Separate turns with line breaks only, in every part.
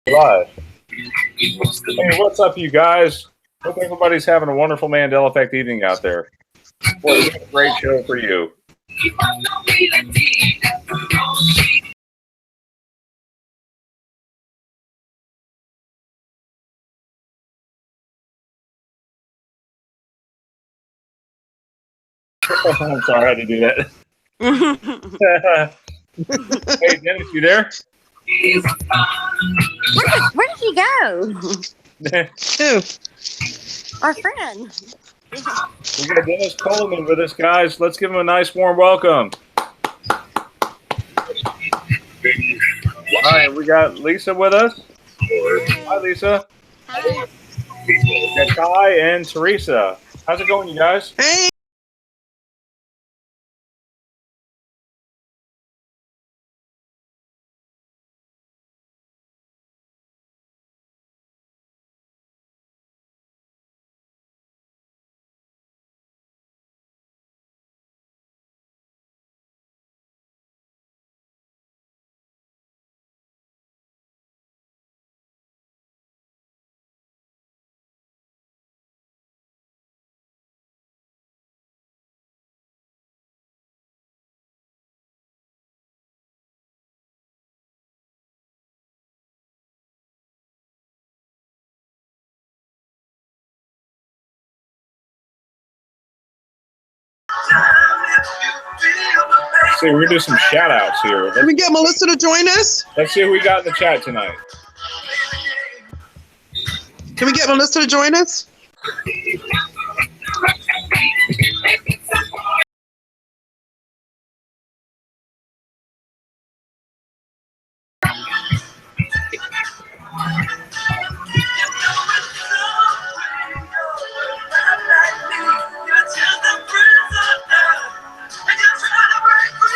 Live. Hey, what's up, you guys? Hope everybody's having a wonderful Mandela Effect evening out there. Boy, we got a great show for you. I'm sorry I had to do that. Hey, Dennis, you there?
Where did he go?
Who?
Our friend.
We got Dennis Coleman with us, guys. Let's give him a nice, warm welcome. All right, we got Lisa with us. Hi, Lisa.
Hi.
We got Kai and Teresa. How's it going, you guys?
Hey.
See, we're gonna do some shout outs here.
Can we get Melissa to join us?
Let's see who we got in the chat tonight.
Can we get Melissa to join us?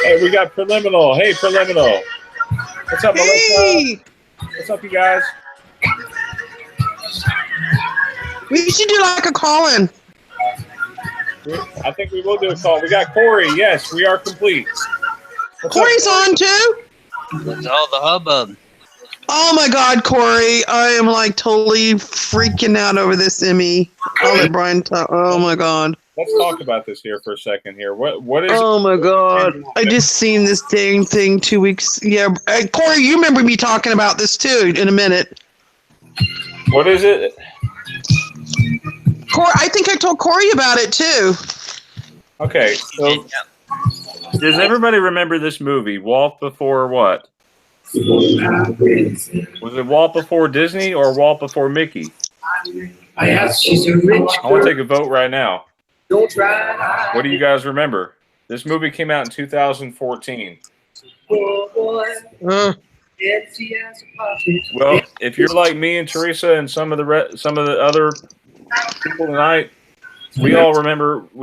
Hey, we got Preliminal. Hey, Preliminal. What's up, Melissa?
Hey.
What's up, you guys?
We should do like a call-in.
I think we will do a call. We got Corey. Yes, we are complete. What's
Corey's
up,
on too?
What's all the hubbub?
Oh my God, Corey. I am like totally freaking out over this, Emmy. I'll let Brian talk. Oh my God.
Let's talk about this here for a second here. What is
Oh my God. I just seen this dang thing 2 weeks. Yeah. Hey, Corey, you remember me talking about this too in a minute.
What is it?
Corey, I think I told Corey about it too.
Okay, so does everybody remember this movie, Walt Before what? Was it Walt Before Disney or Walt Before Mickey?
I
want to take a vote right now. What do you guys remember? This movie came out in 2014. Well, if you're like me and Teresa and some of the other people tonight, we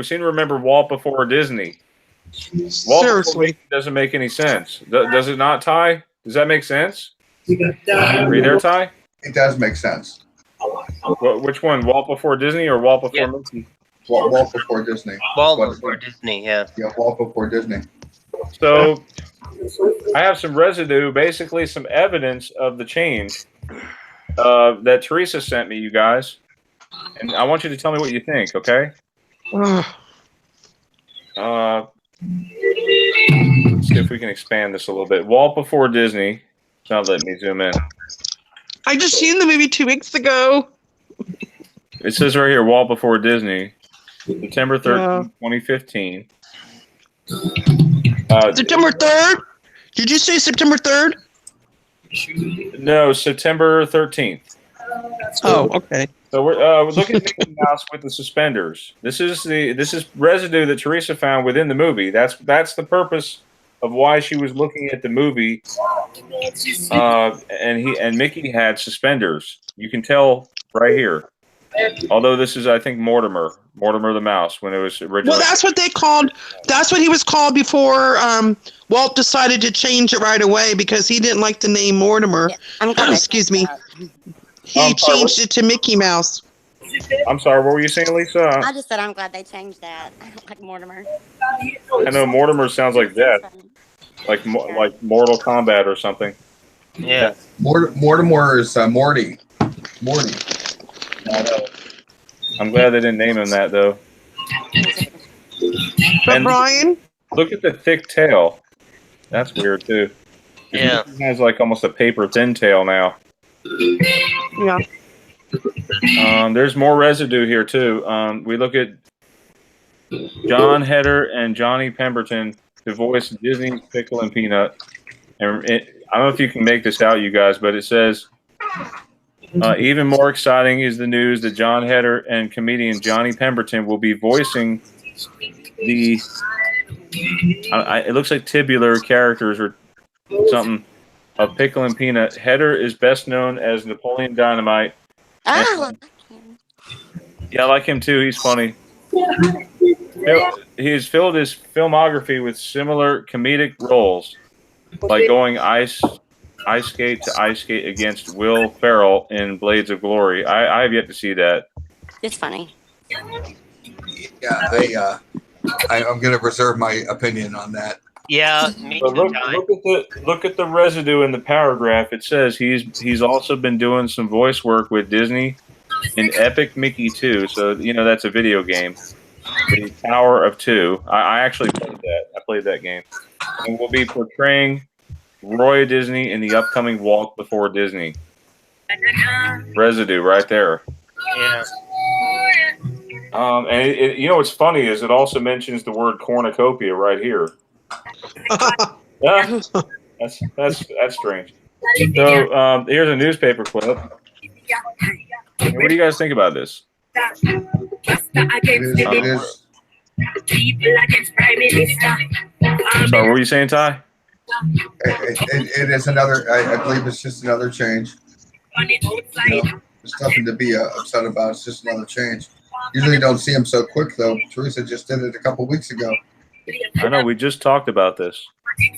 seem to remember Walt Before Disney. Walt Before Disney doesn't make any sense. Does it not, Ty? Does that make sense? Are you there, Ty?
It does make sense.
Which one, Walt Before Disney or Walt Before Mickey?
Walt Before Disney.
Walt Before Disney, yeah.
Yeah, Walt Before Disney.
So I have some residue, basically some evidence of the change that Teresa sent me, you guys. And I want you to tell me what you think, okay? Let's see if we can expand this a little bit. Walt Before Disney. Now let me zoom in.
I just seen the movie 2 weeks ago.
It says right here, Walt Before Disney, September 13th, 2015.
September 3rd? Did you say September 3rd?
No, September 13th.
Oh, okay.
So we're looking at Mickey Mouse with the suspenders. This is residue that Teresa found within the movie. That's the purpose of why she was looking at the movie. And Mickey had suspenders. You can tell right here. Although this is, I think, Mortimer the mouse when it was originally.
Well, that's what they called. That's what he was called before Walt decided to change it right away because he didn't like the name Mortimer.
Yeah,
excuse me. He changed it to Mickey Mouse.
I'm sorry, what were you saying, Lisa?
I just said I'm glad they changed that. I don't like Mortimer.
I know Mortimer sounds like death, like Mortal Kombat or something.
Yeah.
Mortimer is Morty. Morty.
I know. I'm glad they didn't name him that though.
But
And
Brian,
look at the thick tail. That's weird too.
Yeah.
He has like almost a paper thin tail now.
yeah.
There's more residue here too. We look at John Heder and Johnny Pemberton to voice Disney's Pickle and Peanut. And I don't know if you can make this out, you guys, but it says, even more exciting is the news that John Heder and comedian Johnny Pemberton will be voicing the, it looks like tibular characters or something, of Pickle and Peanut. Heder is best known as Napoleon Dynamite.
Oh,
Yeah, I like him too. He's funny. He has filled his filmography with similar comedic roles, like going ice skate to ice skate against Will Ferrell in Blades of Glory. I have yet to see that.
it's funny.
Yeah, I'm going to reserve my opinion on that.
Yeah, me
But
too.
look at the residue in the paragraph. It says he's also been doing some voice work with Disney in Epic Mickey 2. So that's a video game. The Power of Two. I actually played that. I played that game. And we'll be portraying Roy Disney in the upcoming Walt Before Disney. Residue right there.
Yeah.
And what's funny is it also mentions the word cornucopia right here. Yeah, that's strange. So here's a newspaper clip. What do you guys think about this?
It is.
Sorry, what were you saying, Ty?
It is another. I believe it's just another change. There's nothing to be upset about. It's just another change. Usually don't see them so quick though. Teresa just did it a couple weeks ago.
I know we just talked about this.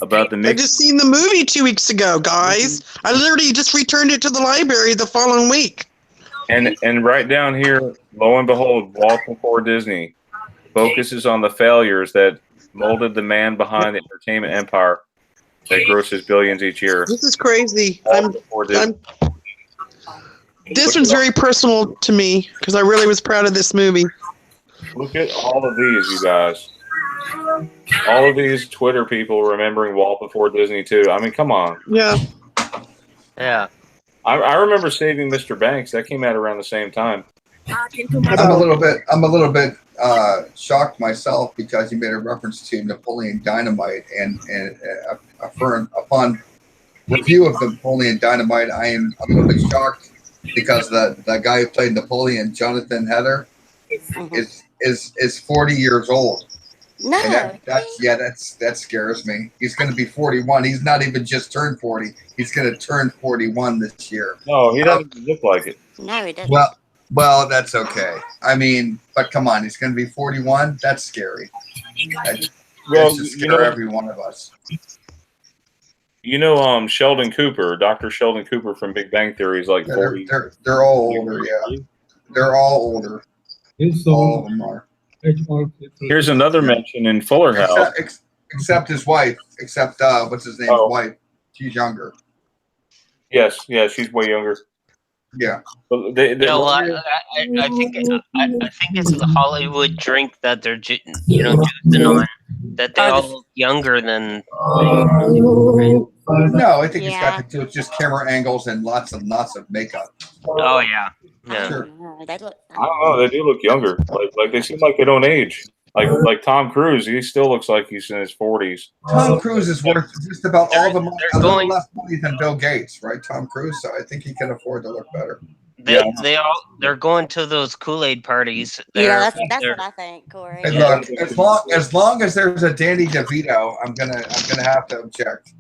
About the
I
mix.
just seen the movie 2 weeks ago, guys. I literally just returned it to the library the following week.
And right down here, lo and behold, Walt Before Disney focuses on the failures that molded the man behind the entertainment empire that grosses billions each year.
This is crazy.
Walt Before Disney.
This one's very personal to me because I really was proud of this movie.
Look at all of these, you guys. All of these Twitter people remembering Walt Before Disney too. I mean, come on.
Yeah.
Yeah.
I remember Saving Mr. Banks. That came out around the same time.
I'm a little bit shocked myself because you made a reference to Napoleon Dynamite and upon review of Napoleon Dynamite, I'm a little bit shocked because the guy who played Napoleon, Jonathan Heder, is 40 years old.
No.
And that scares me. He's going to be 41. He's not even just turned 40. He's going to turn 41 this year.
No, he doesn't look like it.
No, he doesn't.
Well, that's okay. I mean, but come on, he's going to be 41. That's scary. That should scare every one of us.
Sheldon Cooper, Dr. Sheldon Cooper from Big Bang Theory is like 40.
They're all older, yeah. They're all older. All of them are.
Here's another mention in Fuller House.
Except his wife. Except what's his name?
Oh.
His wife. She's younger.
Yes, she's way younger.
Yeah.
But
I think it's the Hollywood drink that they're juicing on. That they all look younger than.
No, I think it's got to do with just camera angles and lots of makeup.
Oh yeah. Yeah.
Sure.
They look,
I don't know. They do look younger. Like they seem like they don't age. Like Tom Cruise, he still looks like he's in his 40s.
Tom Cruise is worth just about all the money, a little
going-
less money than Bill Gates, right? Tom Cruise, so I think he can afford to look better.
They're going to those Kool-Aid parties.
that's what I think, Corey.
And look, as long as there's a Danny DeVito, I'm gonna have to object.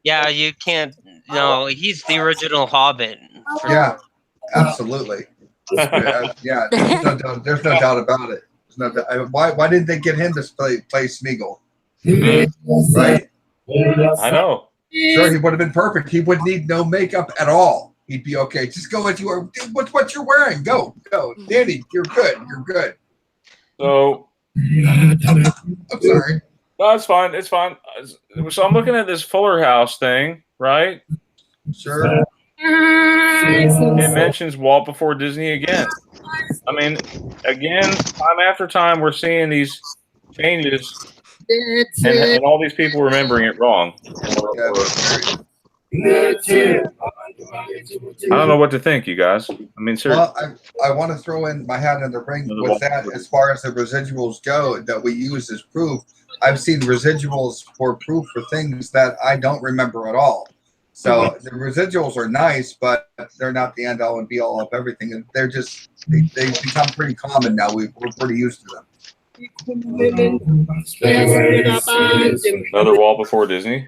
Yeah, you can't. No, he's the original Hobbit.
Yeah, absolutely. Yeah, there's no doubt about it. Why didn't they get him to play Smeagol? Right?
I know.
Sure, he would have been perfect. He would need no makeup at all. He'd be okay. Just go as you are. What's what you're wearing? Go, Danny. You're good. You're good.
So
I'm sorry.
No, it's fine. It's fine. So I'm looking at this Fuller House thing, right?
Sure.
It mentions Walt Before Disney again. I mean, again, time after time, we're seeing these changes, and all these people remembering it wrong. I don't know what to think, you guys. I mean, seriously.
Well, I want to throw in my hat in the ring with that as far as the residuals go that we use as proof. I've seen residuals for proof for things that I don't remember at all. So the residuals are nice, but they're not the end all and be all of everything. And they're just, they become pretty common now. We're pretty used to them.
Another Walt Before Disney?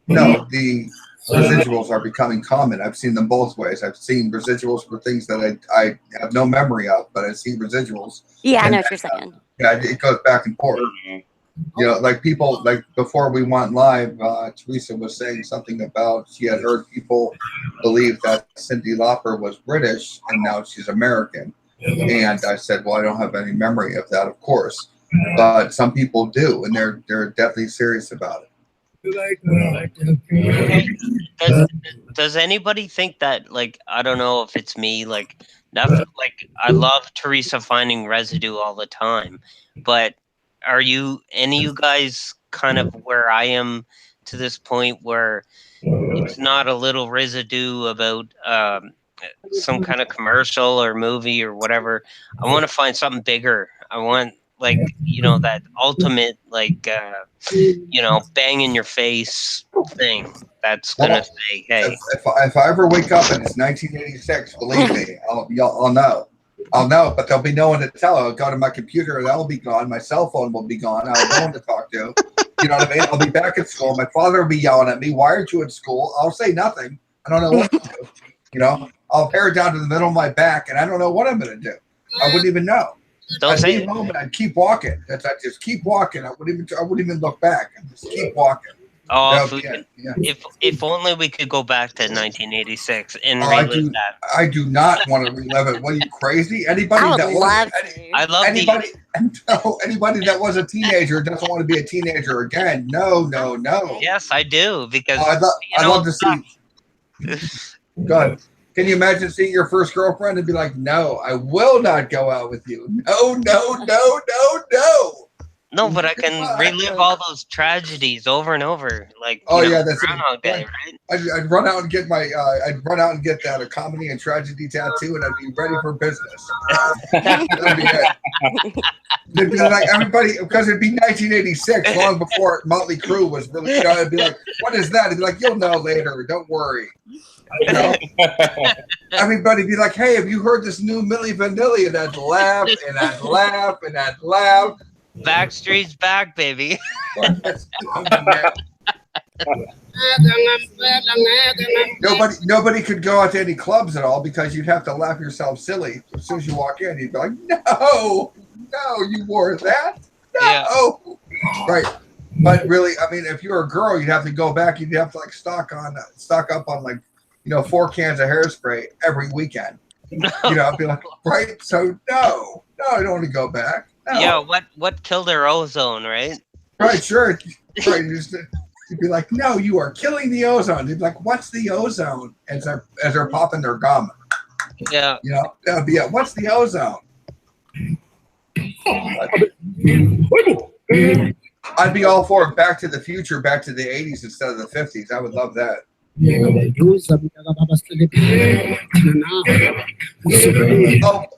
No, the residuals are becoming common. I've seen them both ways. I've seen residuals for things that I have no memory of, but I've seen residuals.
Yeah, I know what you're saying.
Yeah, it goes back and forth. You know, like people, like before we went live, Teresa was saying something about she had heard people believe that Cyndi Lauper was British and now she's American. And I said, well, I don't have any memory of that, of course. But some people do, and they're deadly serious about
it. Does anybody think that, like, I don't know if it's me, like, like I love Teresa finding residue all the time, but are you any of you guys kind of where I am to this point where it's not a little residue about some kind of commercial or movie or whatever? I want to find something bigger. I want, like, you know, that ultimate, like, you know, bang in your face thing that's gonna say, hey.
If I ever wake up and it's 1986, believe me, I'll know. I'll know, but there'll be no one to tell. I'll go to my computer, that'll be gone. My cell phone will be gone. I'll have no one to talk to. You know what I mean? I'll be back at school. My father will be yelling at me. Why aren't you at school? I'll say nothing. I don't know what to do. You know, I'll hair down to the middle of my back, and I don't know what I'm going to do. I wouldn't even know. I'd be home and I'd keep walking. I'd just keep walking. I wouldn't even look back. I'd just keep walking.
Oh, if only we could go back to 1986 and relive that.
I do not want to relive it. What, are you crazy? Anybody that was a teenager doesn't want to be a teenager again. No.
Yes, I do, because
I'd love to see. God, can you imagine seeing your first girlfriend and be like, "No, I will not go out with you. No."
No, but I can relive all those tragedies over and over. Like,
that's
Groundhog Day, right?
I'd run out and get that a comedy and tragedy tattoo, and I'd be ready for business. That'd be it. It'd be like everybody, because it'd be 1986, long before Motley Crue was really. It'd be like, what is that? It'd be like, you'll know later. Don't worry. You know? Everybody'd be like, hey, have you heard this new Milli Vanilli? And I'd laugh and I'd laugh and I'd laugh.
Backstreet's back, baby.
Nobody could go out to any clubs at all because you'd have to laugh yourself silly. As soon as you walk in, you'd be like, no, you wore that? No. Yeah. Right. But really, I mean, if you're a girl, you'd have to go back. You'd have to like stock up on like, 4 cans of hairspray every weekend. I'd be like, right? So no, I don't want to go back. No.
Yeah, what killed their ozone, right?
Right, sure. Right, you'd be like, no, you are killing the ozone. They'd be like, what's the ozone? As they're popping their gum.
Yeah.
That'd be it. What's the ozone? I'd be all for Back to the Future, back to the 80s instead of the 50s. I would love that.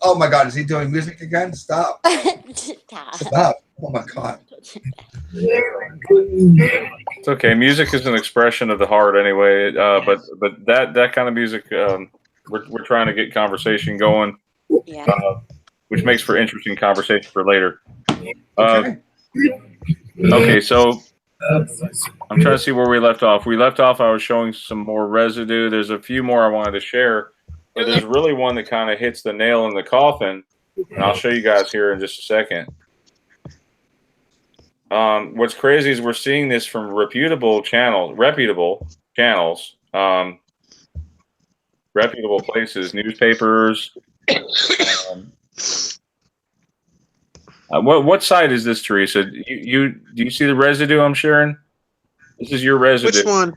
Oh my God, is he doing music again? Stop. Stop. Oh my God.
It's okay. Music is an expression of the heart anyway. But that kind of music, we're trying to get conversation going, which makes for interesting conversation for later. Okay, so I'm trying to see where we left off. I was showing some more residue. There's a few more I wanted to share, but there's really one that kind of hits the nail in the coffin, and I'll show you guys here in just a second. What's crazy is we're seeing this from reputable channels, reputable places, newspapers. What site is this, Teresa? Do you see the residue I'm sharing? This is your residue.
Which one?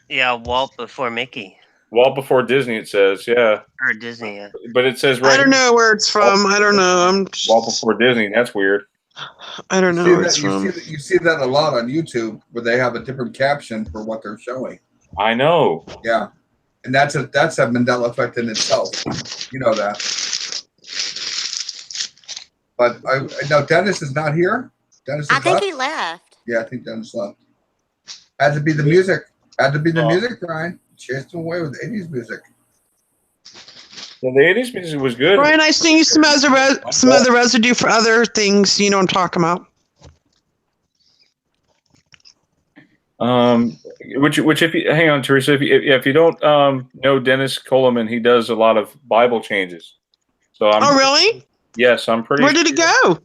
Yeah, Walt Before Mickey
Walt Before Disney. It says, yeah,
or Disney. Yeah.
but it says right.
I don't know where it's from. I don't know.
Walt Before Disney. That's weird.
I don't know where it's from.
You see that a lot on YouTube where they have a different caption for what they're showing.
I know.
Yeah, and that's a Mandela effect in itself. You know that. But no, Dennis is not here. Dennis is
I think
left?
he left.
Yeah, I think Dennis left. Had to be the music. Had to be the music, Brian. Chased him away with 80s music.
Yeah, the 80s music was good.
Brian, I sing you some other residue for other things. You know what I'm talking about.
Which if you hang on, Teresa, if you don't know Dennis Coleman, he does a lot of Bible changes. So
Oh, really?
Yes, I'm pretty.
Where did he go?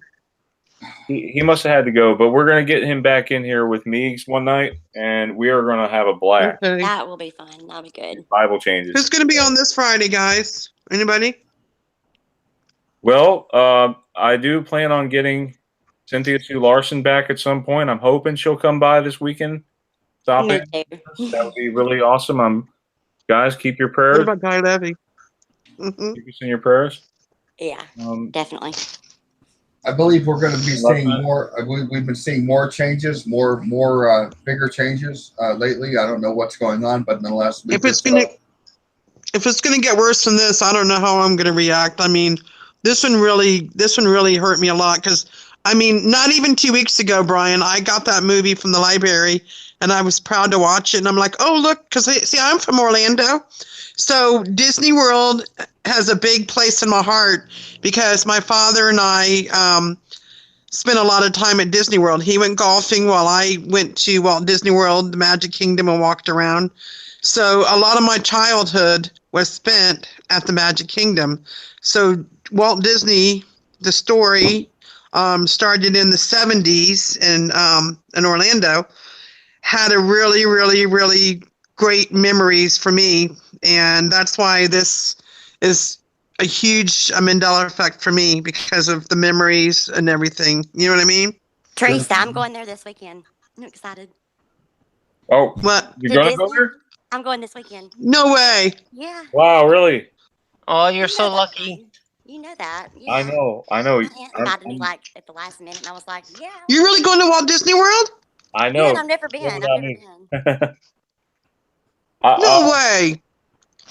He must have had to go, but we're gonna get him back in here with me one night, and we are gonna have a blast.
Okay.
That will be fun. That'll be good.
Bible changes.
Who's going to be on this Friday, guys? Anybody?
Well, I do plan on getting Cynthia Sue Larson back at some point. I'm hoping she'll come by this weekend. Stop
Me
it.
too.
That would be really awesome. Guys, keep your
What
prayers.
about Guy Levy?
Keep us in your prayers.
Yeah, definitely.
I believe we're going to be seeing more. We've been seeing more changes, more bigger changes lately. I don't know what's going on, but in the last week,
If it's gonna get worse than this, I don't know how I'm gonna react. I mean, this one really hurt me a lot because, I mean, not even 2 weeks ago, Brian, I got that movie from the library and I was proud to watch it. And I'm like, oh look, because see, I'm from Orlando, so Disney World has a big place in my heart because my father and I spent a lot of time at Disney World. He went golfing while I went to Walt Disney World, the Magic Kingdom, and walked around. So a lot of my childhood was spent at the Magic Kingdom. So Walt Disney, the story, started in the 70s in Orlando, had a really, really, really great memories for me. And that's why this is a huge Mandela effect for me because of the memories and everything. You know what I mean?
Teresa, I'm going there this weekend. I'm excited.
Oh,
What?
you're going to go there?
I'm going this weekend.
No way.
Yeah.
Wow, really?
Oh, you're
You
so
know that,
lucky.
Brian. You know that.
I
Yeah.
know.
My aunt invited me like at the last minute, and I was like, yeah.
You're really going to Walt Disney World?
I
Yeah,
know.
and I've never been. I've never been.
No way.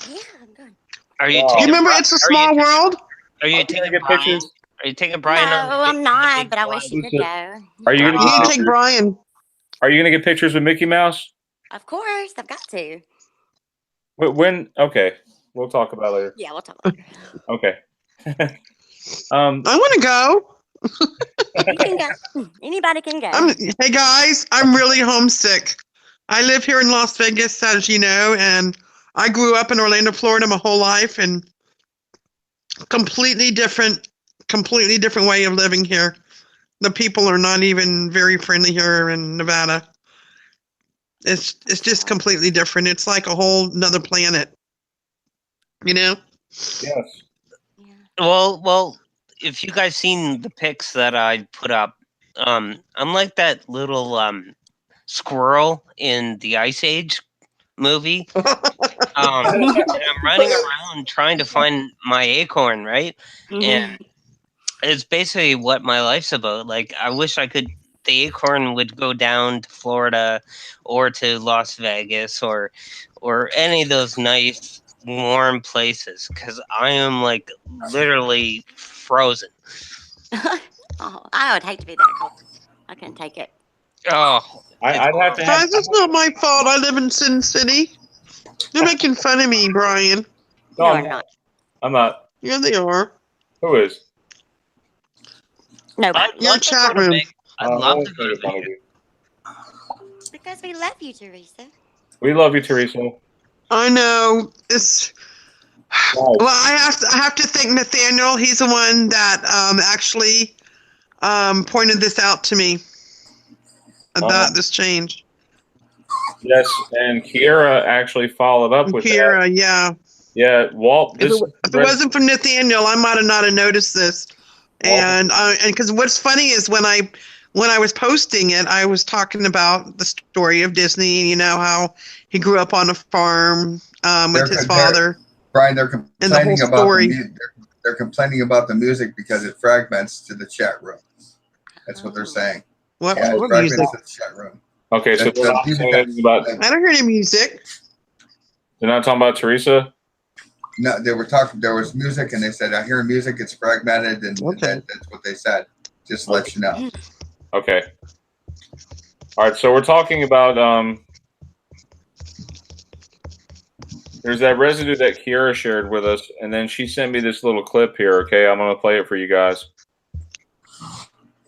Yeah, I'm going.
Are you?
Wow.
Taking
You remember
Bri-
It's a
are
Small
you,
World?
Are you
I'm gonna
taking
get
Brian?
pictures.
Are you taking
No,
Brian on?
I'm not, but I
blind?
wish you could go.
Are you
You
going
need to
to
take Brian.
Are you going to get pictures with Mickey Mouse?
Of course, I've got to.
When? Okay, we'll talk about it later.
Yeah, we'll talk later.
Okay.
I want to go.
You can go. Anybody can go.
Hey guys, I'm really homesick. I live here in Las Vegas, as you know, and I grew up in Orlando, Florida my whole life, and completely different way of living here. The people are not even very friendly here in Nevada. It's just completely different. It's like a whole nother planet. You know?
Yes.
Yeah.
Well, if you guys seen the pics that I put up, I'm like that little squirrel in the Ice Age movie. And I'm running around trying to find my acorn, right? And it's basically what my life's about. Like, I wish the acorn would go down to Florida or to Las Vegas or any of those nice warm places, because I am like literally frozen.
Oh, I would hate to be that cold. I couldn't take it.
Oh,
I'd have to have.
Guys, it's not my fault. I live in Sin City. They're making fun of me, Brian.
No,
No,
I'm not.
I'm not.
Yeah, they are.
Who is?
Nobody.
Your chat room.
I'd love to
to
go to
Vegas.
Vegas.
Because we love you, Teresa.
We love you, Teresa.
I know. It's
Wow.
well. I have to thank Nathaniel. He's the one that actually pointed this out to me about this change.
Yes, and Kiera actually followed up with
Kira,
that.
yeah.
Yeah, Walt.
If it wasn't for Nathaniel, I might have not have noticed this. And because what's funny is when I was posting it, I was talking about the story of Disney. You know how he grew up on a farm with his father.
Brian, they're complaining about
story.
they're complaining about the music because it fragments to the chat room. That's what they're saying.
What
It
music?
fragments to the chat room.
Okay, so they're not saying anything about.
I don't hear any music.
They're not talking about Teresa.
No, they were talking. There was music, and they said, "I hear music. It's fragmented," and that's what they said. Just to let you know.
Okay. All right. So we're talking about there's that residue that Kiera shared with us, and then she sent me this little clip here. Okay, I'm gonna play it for you guys.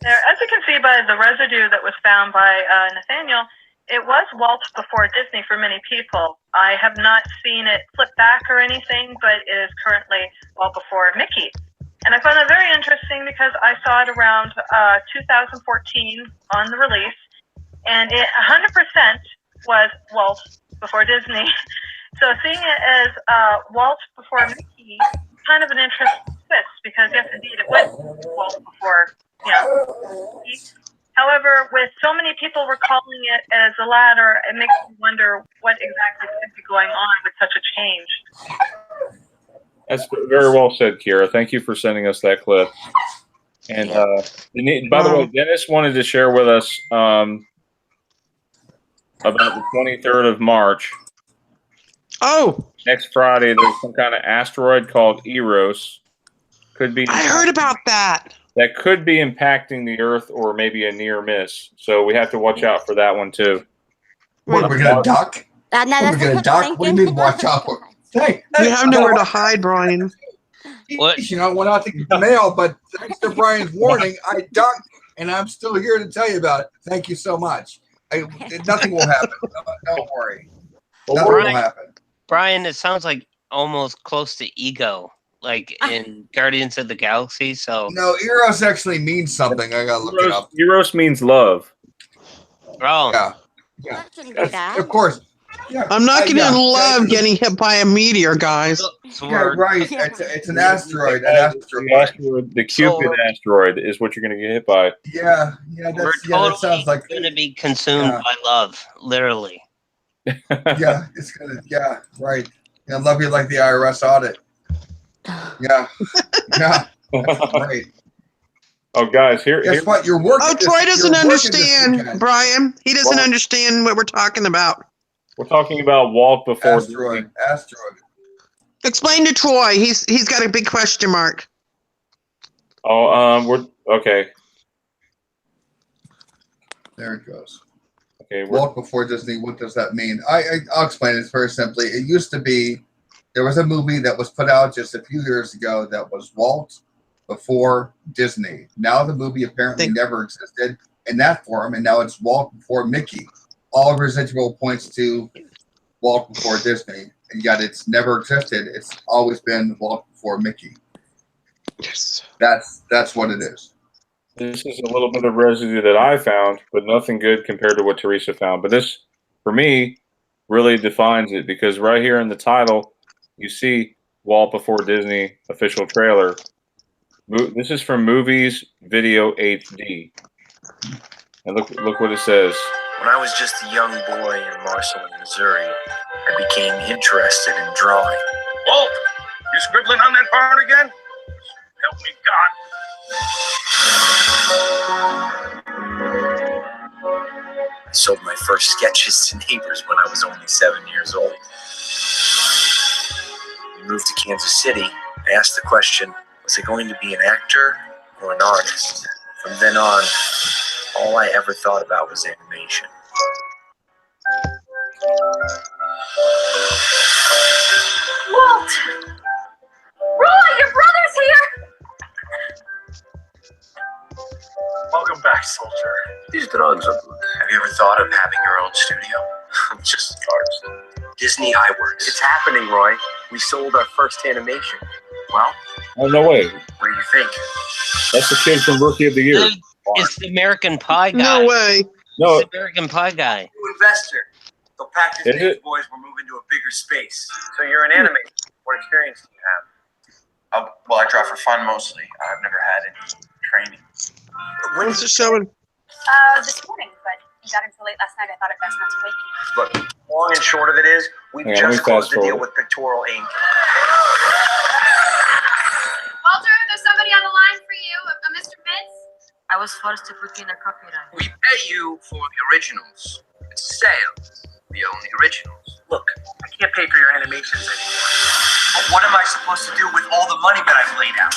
There, as you can see by the residue that was found by Nathaniel, it was Walt Before Disney for many people. I have not seen it flip back or anything, but it is currently Walt Before Mickey. And I found that very interesting because I saw it around 2014 on the release, and it 100% was Walt Before Disney. So seeing it as Walt Before Mickey, kind of an interesting twist, because yes, indeed, it was Walt Before, Mickey. However, with so many people recalling it as the latter, it makes me wonder what exactly could be going on with such a change.
That's very well said, Kiera. Thank you for sending us that clip. And by the way, Dennis wanted to share with us about the 23rd of March.
Oh,
next Friday, there's some kind of asteroid called Eros. Could be.
I heard about that.
That could be impacting the Earth, or maybe a near miss. So we have to watch out for that one too.
What, we're gonna duck?
No,
We're gonna duck? What do you mean watch out for? Hey,
We have nowhere to hide, Brian.
What?
You know, went out to get the mail, but thanks to Brian's warning, I ducked, and I'm still here to tell you about it. Thank you so much. Nothing will happen. Don't worry. Nothing will happen.
Brian, it sounds like almost close to ego, like in Guardians of the Galaxy. So
no, Eros actually means something. I gotta look it up.
Eros means love.
Oh,
yeah. Of course. Yeah,
I'm not going to love getting hit by a meteor, guys.
Yeah, right. It's an asteroid.
The Cupid asteroid is what you're going to get hit by.
Yeah, that sounds like
going to be consumed by love, literally.
Yeah, it's gonna. Yeah, right. I love you like the IRS audit. Yeah, yeah, right.
Oh, guys,
guess what? You're working.
Oh, Troy doesn't understand, Brian. He doesn't understand what we're talking about.
We're talking about Walt Before
Disney. Asteroid.
Explain to Troy. He's got a big question mark.
Oh, we're okay.
There it goes.
Okay,
Walt Before Disney. What does that mean? I'll explain it very simply. It used to be there was a movie that was put out just a few years ago that was Walt Before Disney. Now the movie apparently never existed in that form, and now it's Walt Before Mickey. All residual points to Walt Before Disney, and yet it's never existed. It's always been Walt Before Mickey.
Yes,
that's what it is.
This is a little bit of residue that I found, but nothing good compared to what Teresa found. But this, for me, really defines it, because right here in the title, you see Walt Before Disney official trailer. This is from Movies Video HD. And look what it says.
When I was just a young boy in Marshall, Missouri, I became interested in drawing. Walt, you scribbling on that barn again? Help me God. I sold my first sketches to neighbors when I was only 7 years old. We moved to Kansas City. I asked the question, was I going to be an actor or an artist? From then on, all I ever thought about was animation.
Walt! Roy, your brother's here!
Welcome back, soldier. These drugs are good. Have you ever thought of having your own studio? Just starts. Disney iWorks. It's happening, Roy. We sold our first animation. Well?
Oh, no way.
What do you think?
That's the kid from Rookie of the Year.
It's the American Pie guy.
No way.
No.
It's the American Pie guy.
New investor. They'll pack this thing, boys. We're moving to a bigger space. So you're an animator. What experience do you have?
Well, I draw for fun mostly. I've never
had any training.
When's it showing?
This morning, but you got in so late last night, I thought it best not to wake you.
Look, long and short of it is, we
Yeah,
just
we
closed the deal
fast-forward.
with Pictorial Inc.
Walter, there's somebody on the line for you, Mr. Mintz. I was forced to put in a copyright.
We pay you for the originals. It's a sale. We own the originals. Look, I can't pay for your animations anymore. But what am I supposed to do with all the money that I've laid out?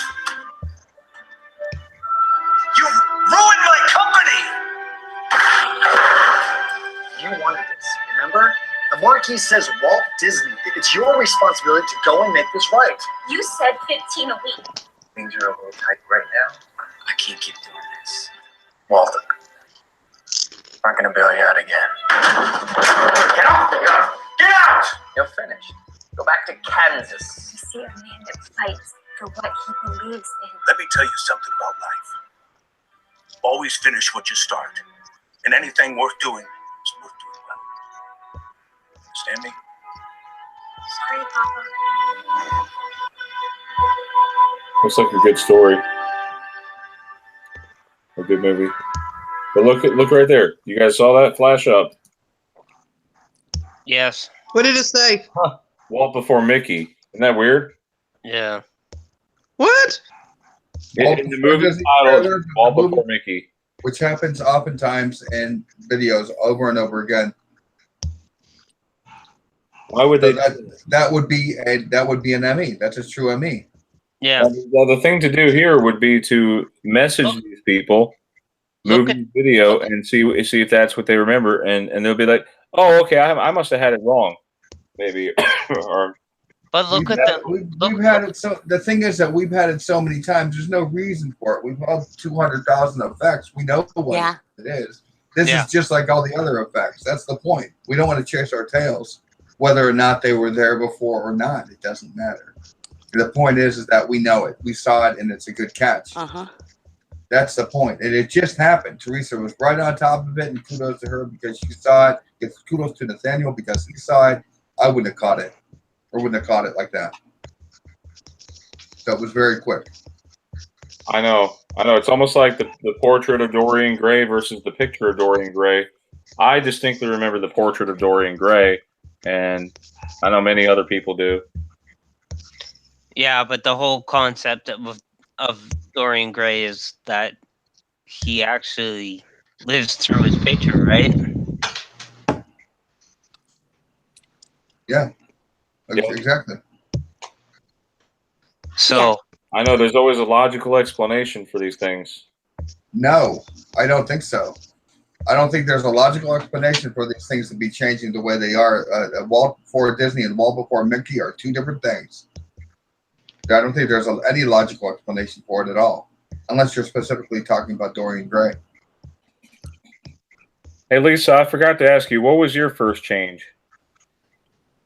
You've ruined my company! You wanted this, remember? The marquee says Walt Disney. It's your responsibility to go and make this right.
You said 15 a week.
Things are a little tight right now. I can't keep doing this. Walter, I'm not gonna bail you out again. Get off the gun! Get out! You're finished. Go back to Kansas.
You see a man that fights for what he believes in.
Let me tell you something about life. Always finish what you start. And anything worth doing is worth doing well. Understand me?
Sorry, Papa.
Looks like a good story. A good movie. But look right there. You guys saw that flash up?
Yes.
What did it say?
Walt Before Mickey. Isn't that weird?
Yeah.
What?
In the movie title, it's Walt Before Mickey.
Which happens oftentimes in videos over and over again.
Why would
So
they?
that would be an ME. That's a true ME.
Yeah.
Well, the thing to do here would be to message these people, movie video, and see if that's what they remember, and they'll be like, "Oh, okay, I must have had it wrong, maybe." Or
But look at the.
We've had it so. The thing is that we've had it so many times. There's no reason for it. We've had 200,000 effects. We know what it is. This is just like all the other effects. That's the point. We don't want to chase our tails, whether or not they were there before or not. It doesn't matter. The point is that we know it. We saw it, and it's a good catch. That's the point. And it just happened. Teresa was right on top of it, and kudos to her because she saw it. Kudos to Nathaniel because he saw it. I wouldn't have caught it, or wouldn't have caught it like that. So it was very quick.
I know. It's almost like the portrait of Dorian Gray versus the picture of Dorian Gray. I distinctly remember the portrait of Dorian Gray, and I know many other people do.
Yeah, but the whole concept of Dorian Gray is that he actually lives through his picture, right?
Yeah. Exactly.
So
I know there's always a logical explanation for these things.
No, I don't think so. I don't think there's a logical explanation for these things to be changing the way they are. Walt Before Disney and Walt Before Mickey are two different things. I don't think there's any logical explanation for it at all, unless you're specifically talking about Dorian Gray.
Hey, Lisa, I forgot to ask you, what was your first change?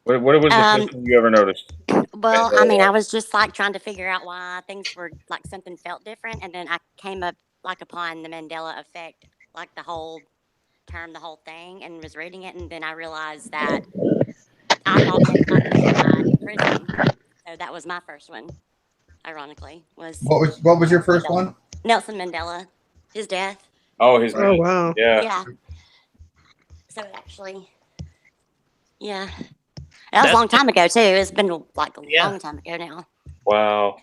What was the first thing you ever noticed?
Well, I mean, I was just like trying to figure out why things were like something felt different, and then I came up like upon the Mandela Effect, like the whole term, the whole thing, and was reading it, and then I realized that I thought Mandela died in prison, so that was my first one. Ironically, was
what was your first one?
Nelson Mandela, his death.
Oh, his
Oh, wow.
Yeah. So actually, yeah. That was a long time ago, too. It's been like a long time ago now.
Wow.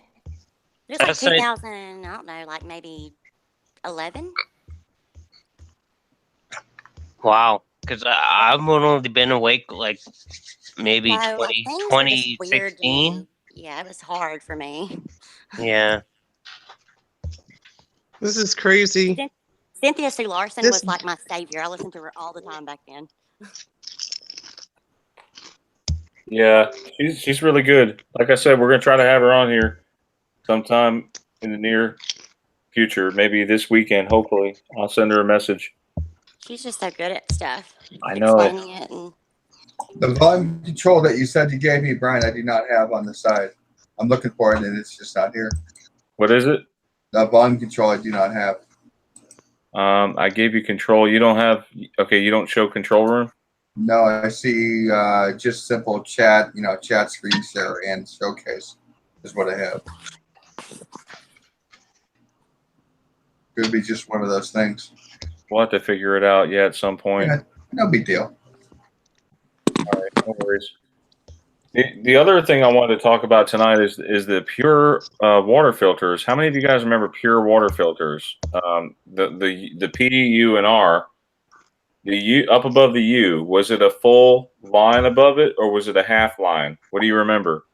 It was like 2000, I don't know, like maybe 11?
wow, because I've only been awake like maybe
No,
2016.
Yeah, it was hard for me.
Yeah.
This is crazy.
Cynthia Sue Larson was like my savior. I listened to her all the time back then.
Yeah, she's really good. Like I said, we're gonna try to have her on here sometime in the near future. Maybe this weekend. Hopefully, I'll send her a message.
She's just so good at stuff.
I know.
Explaining it and
The volume control that you said you gave me, Brian, I do not have on the side. I'm looking for it, and it's just not here.
What is it?
The volume control I do not have.
I gave you control. You don't have. Okay, you don't show control room.
No, I see just simple chat, chat screen share and showcase is what I have. Could be just one of those things.
We'll have to figure it out. Yeah, at some point.
Yeah, no big deal.
All right, no worries. The other thing I wanted to talk about tonight is the PUR water filters. How many of you guys remember PUR water filters? The P, U, and R. The U up above the U, was it a full line above it or was it a half line? What do you remember?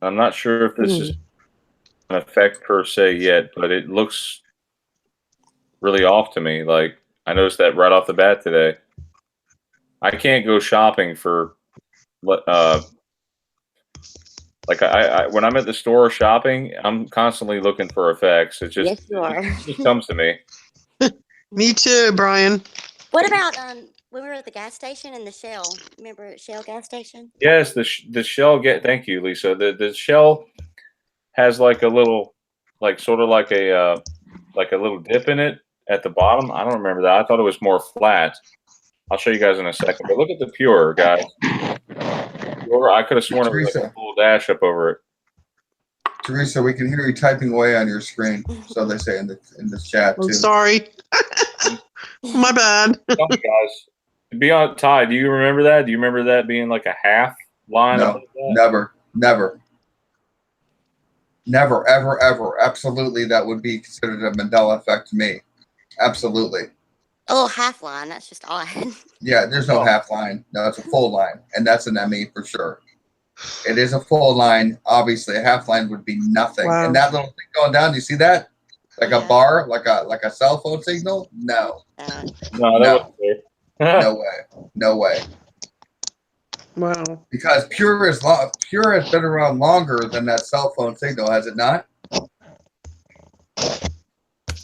I'm not sure if this is an effect per se yet, but it looks really off to me. Like, I noticed that right off the bat today. I can't go shopping for like when I'm at the store shopping, I'm constantly looking for effects. It just,
Yes, you are.
it just comes to me.
Me too, Brian.
What about when we were at the gas station and the Shell? Remember Shell gas station?
Yes, the Shell thank you, Lisa. The Shell has like a little, like sort of like a little dip in it at the bottom. I don't remember that. I thought it was more flat. I'll show you guys in a second. But look at the PUR, guys. PUR, I could have sworn it was like a full dash up over it.
Teresa, we can hear you typing away on your screen. So they say in the chat too.
I'm sorry. My bad.
Tell me, guys. Beyond Ty, do you remember that? Do you remember that being like a half line?
No, never, ever. Absolutely, that would be considered a Mandela effect to me. Absolutely.
A little half line. That's just odd.
Yeah, there's no half line. No, it's a full line, and that's an ME for sure. It is a full line. Obviously, a half line would be nothing.
Wow.
And that little thing going down, you see that? Like a bar, like a cell phone signal? No.
No, that wasn't there.
No way. No way.
Wow.
Because PUR has been around longer than that cell phone signal, has it not?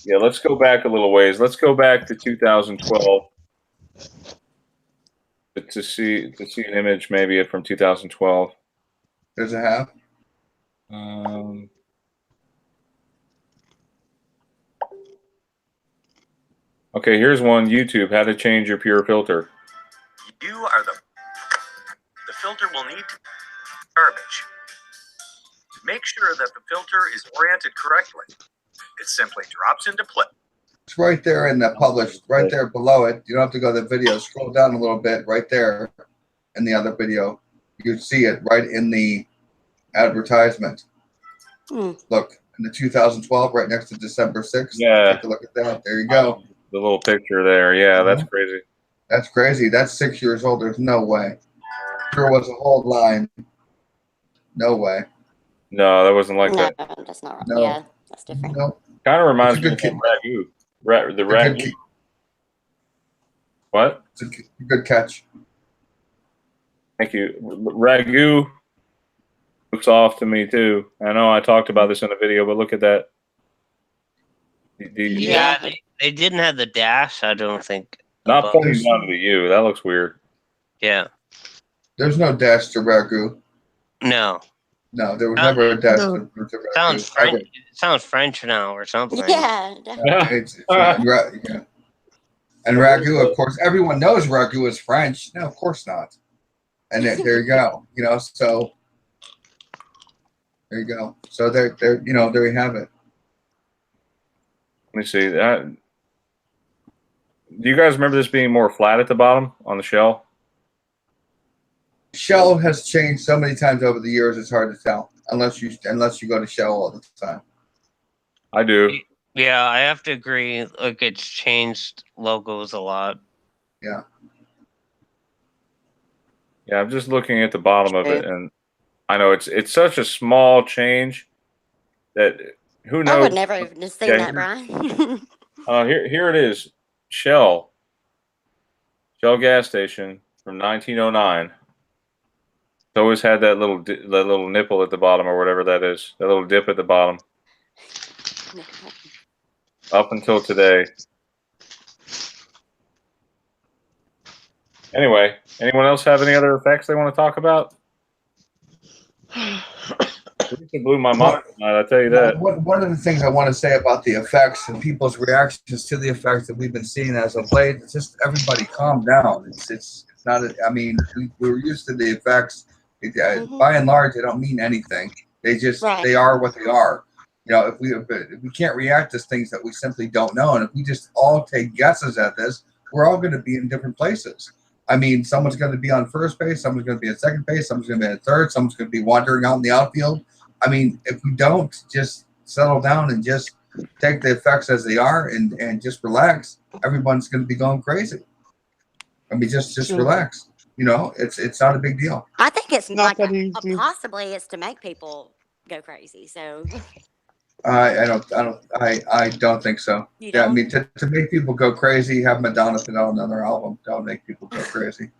Yeah, let's go back a little ways. Let's go back to 2012 to see an image maybe from 2012.
There's a half.
Okay, here's one. YouTube, how to change your PUR filter.
You are the filter will need garbage. To make sure that the filter is oriented correctly, it simply drops into place.
It's right there in the published, right there below it. You don't have to go to the video. Scroll down a little bit, right there in the other video. You see it right in the advertisement. Look, in the 2012, right next to December 6th.
Yeah.
Take a look at that. There you go.
The little picture there. Yeah, that's crazy.
That's crazy. That's 6 years old. There's no way. Sure was a whole line. No way.
No, that wasn't like
No,
that.
that's not right.
No.
Yeah, that's different.
No.
Kind of reminds me
It's
of
a good
Ragu. The Ragu. What?
It's a good catch.
Thank you. Ragu looks off to me too. I know I talked about this in a video, but look at that.
Yeah, they didn't have the dash, I don't think.
Not pointing down to the U. That looks weird.
Yeah.
There's no dash to Ragu.
No.
No, there was never a dash to Ragu.
Sounds French. It sounds French now or something.
Yeah.
Yeah. And Ragu, of course, everyone knows Ragu is French. No, of course not. And there you go. You know, so there you go. So there you have it.
Let me see that. Do you guys remember this being more flat at the bottom on the shell?
Shell has changed so many times over the years; it's hard to tell unless you go to Shell all the time.
I do.
Yeah, I have to agree. Like, it's changed logos a lot.
Yeah.
Yeah, I'm just looking at the bottom of it, and I know it's such a small change that who knows.
I would never have just seen that, Brian.
Here it is. Shell gas station from 1909. It's always had that little nipple at the bottom or whatever that is. That little dip at the bottom. Up until today. Anyway, anyone else have any other effects they want to talk about? It blew my mind tonight, I tell you that.
One of the things I want to say about the effects and people's reactions to the effects that we've been seeing as of late, it's just everybody calm down. It's not. I mean, we were used to the effects By and large, they don't mean anything. They just they are what they are. You know, if we can't react to things that we simply don't know, and if we just all take guesses at this, we're all going to be in different places. I mean, someone's going to be on first base, someone's going to be in second base, someone's going to be in third, someone's going to be wandering out in the outfield. I mean, if we don't just settle down and just take the effects as they are and just relax, everyone's going to be going crazy. I mean, just relax. You know, it's not a big deal.
I think it's
Not
like
that easy.
possibly it's to make people go crazy. So
I don't think so.
You
Yeah, I
don't?
mean, to make people go crazy, have Madonna put out another album. Don't make people go crazy.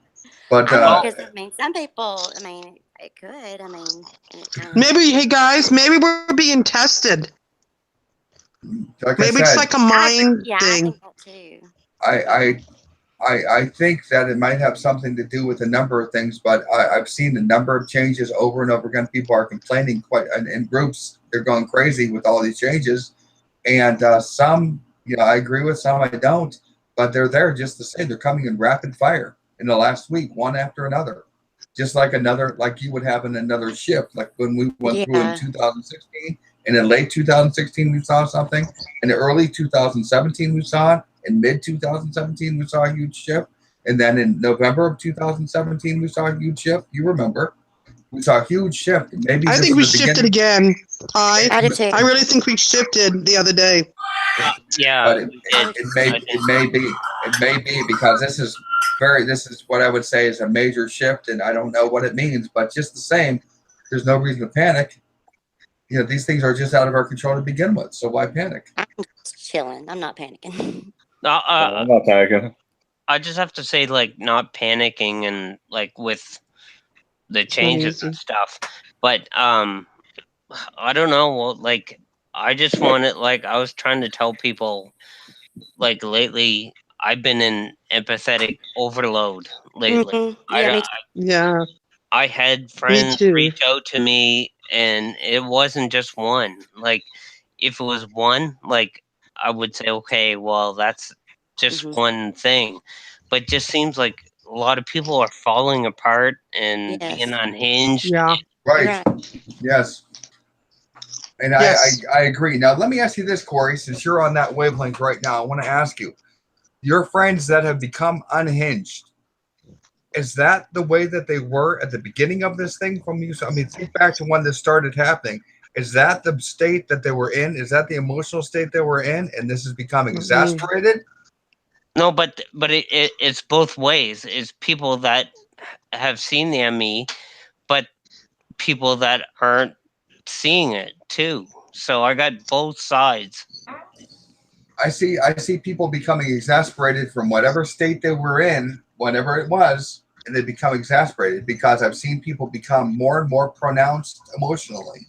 But
because I mean, some people. I mean, it could. I mean, and it kinda,
Maybe, hey guys, maybe we're being tested.
like
Maybe
I
it's
said,
like a mind
I
thing.
think that too.
I think that it might have something to do with a number of things, but I've seen a number of changes over and over again. People are complaining quite in groups. They're going crazy with all these changes, and some, you know, I agree with, some I don't, but they're there just to say they're coming in rapid fire in the last week, one after another, just like like you would have in another shift, like when we went through in 2016. And in late 2016, we saw something. In early 2017, we saw it. In mid 2017, we saw a huge shift. And then in November of 2017, we saw a huge shift. You remember. We saw a huge shift. Maybe
I think we shifted again. I really think we shifted the other day.
Yeah.
But it may be because this is what I would say is a major shift, and I don't know what it means, but just the same, there's no reason to panic. You know, these things are just out of our control to begin with, so why panic?
I'm just chilling. I'm not panicking.
I'm not panicking.
I just have to say, like, not panicking and like with the changes and stuff. But I don't know. Well, like, I just wanted, like, I was trying to tell people, like, lately I've been in empathetic overload lately.
Yeah.
I had friends reach out to me, and it wasn't just one. Like, if it was one, like, I would say, okay, well, that's just one thing. But just seems like a lot of people are falling apart and being unhinged.
Yeah.
Right. Yes. And
Yes.
I agree. Now, let me ask you this, Corey, since you're on that wavelength right now, I want to ask you, your friends that have become unhinged, is that the way that they were at the beginning of this thing from you? I mean, think back to when this started happening. Is that the state that they were in? Is that the emotional state they were in? And this has become exasperated?
No, but it's both ways. It's people that have seen the ME, but people that aren't seeing it too. So I got both sides.
I see people becoming exasperated from whatever state they were in, whatever it was, and they become exasperated because I've seen people become more and more pronounced emotionally.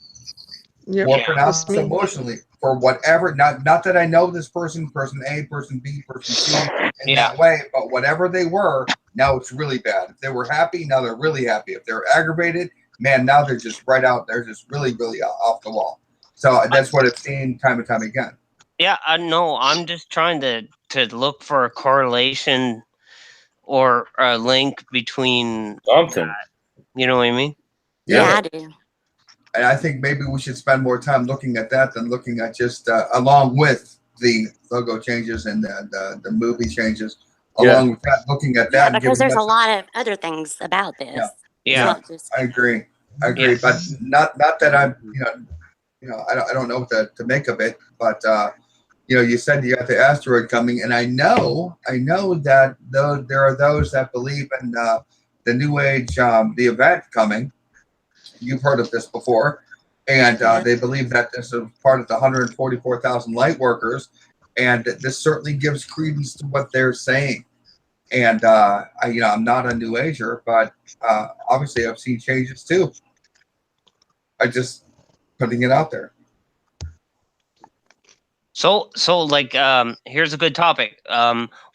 Yep.
More pronounced emotionally for whatever, not that I know this person A, person B, person C in that way, but whatever they were, now it's really bad. If they were happy, now they're really happy. If they're aggravated, man, now they're just right out. They're just really, really off the wall. So that's what I've seen time and time again.
Yeah, I know. I'm just trying to look for a correlation or a link between
something.
You know what I mean?
Yeah, I do.
And I think maybe we should spend more time looking at that than looking at just along with the logo changes and the movie changes. Along with that, looking at that,
because there's a lot of other things about this.
Yeah,
I agree. But not that I'm I don't know what to make of it. But you said you got the asteroid coming, and I know that there are those that believe in the New Age, the event coming. You've heard of this before, and they believe that this is part of the 144,000 light workers, and this certainly gives credence to what they're saying. And I'm not a New Ager, but obviously I've seen changes too. I just putting it out there.
So like, here's a good topic.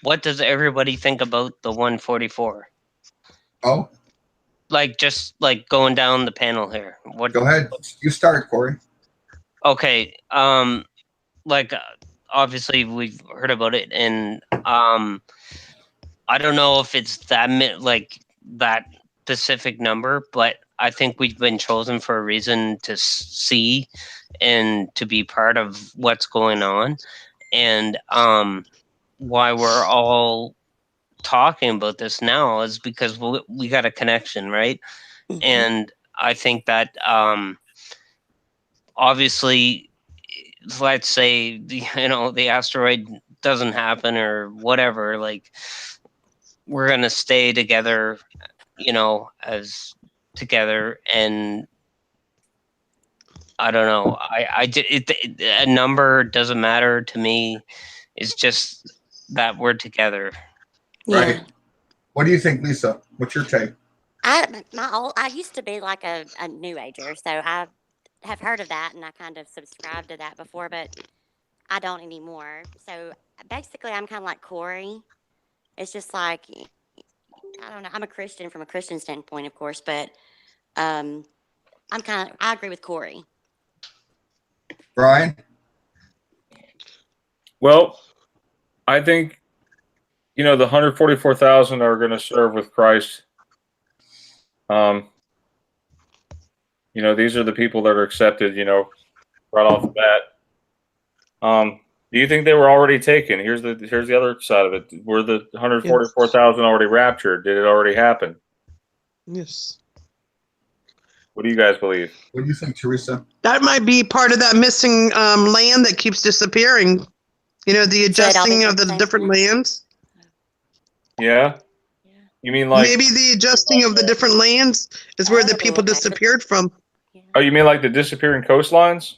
What does everybody think about the 144?
Oh.
Like, just like going down the panel here. What?
Go ahead. You start, Corey.
Okay. Like, obviously we've heard about it, and I don't know if it's that specific number, but I think we've been chosen for a reason to see and to be part of what's going on, and why we're all talking about this now is because we got a connection, right?
Mhm.
And I think that obviously, let's say the asteroid doesn't happen or whatever, like we're gonna stay together, as together, and I don't know. A number doesn't matter to me. It's just that we're together.
Right. What do you think, Lisa? What's your take?
I used to be like a new ager, so I have heard of that and I kind of subscribed to that before, but I don't anymore. So basically, I'm kind of like Corey. It's just like, I don't know. I'm a Christian from a Christian standpoint, of course, but I agree with Corey.
Brian?
Well, I think, the 144,000 are going to serve with Christ. These are the people that are accepted, right off the bat. Do you think they were already taken? Here's the other side of it. Were the 144,000 already raptured? Did it already happen?
Yes.
What do you guys believe?
What do you think, Teresa?
That might be part of that missing land that keeps disappearing. The adjusting of the different lands.
Yeah? You mean like...
Maybe the adjusting of the different lands is where the people disappeared from.
Oh, you mean like the disappearing coastlines?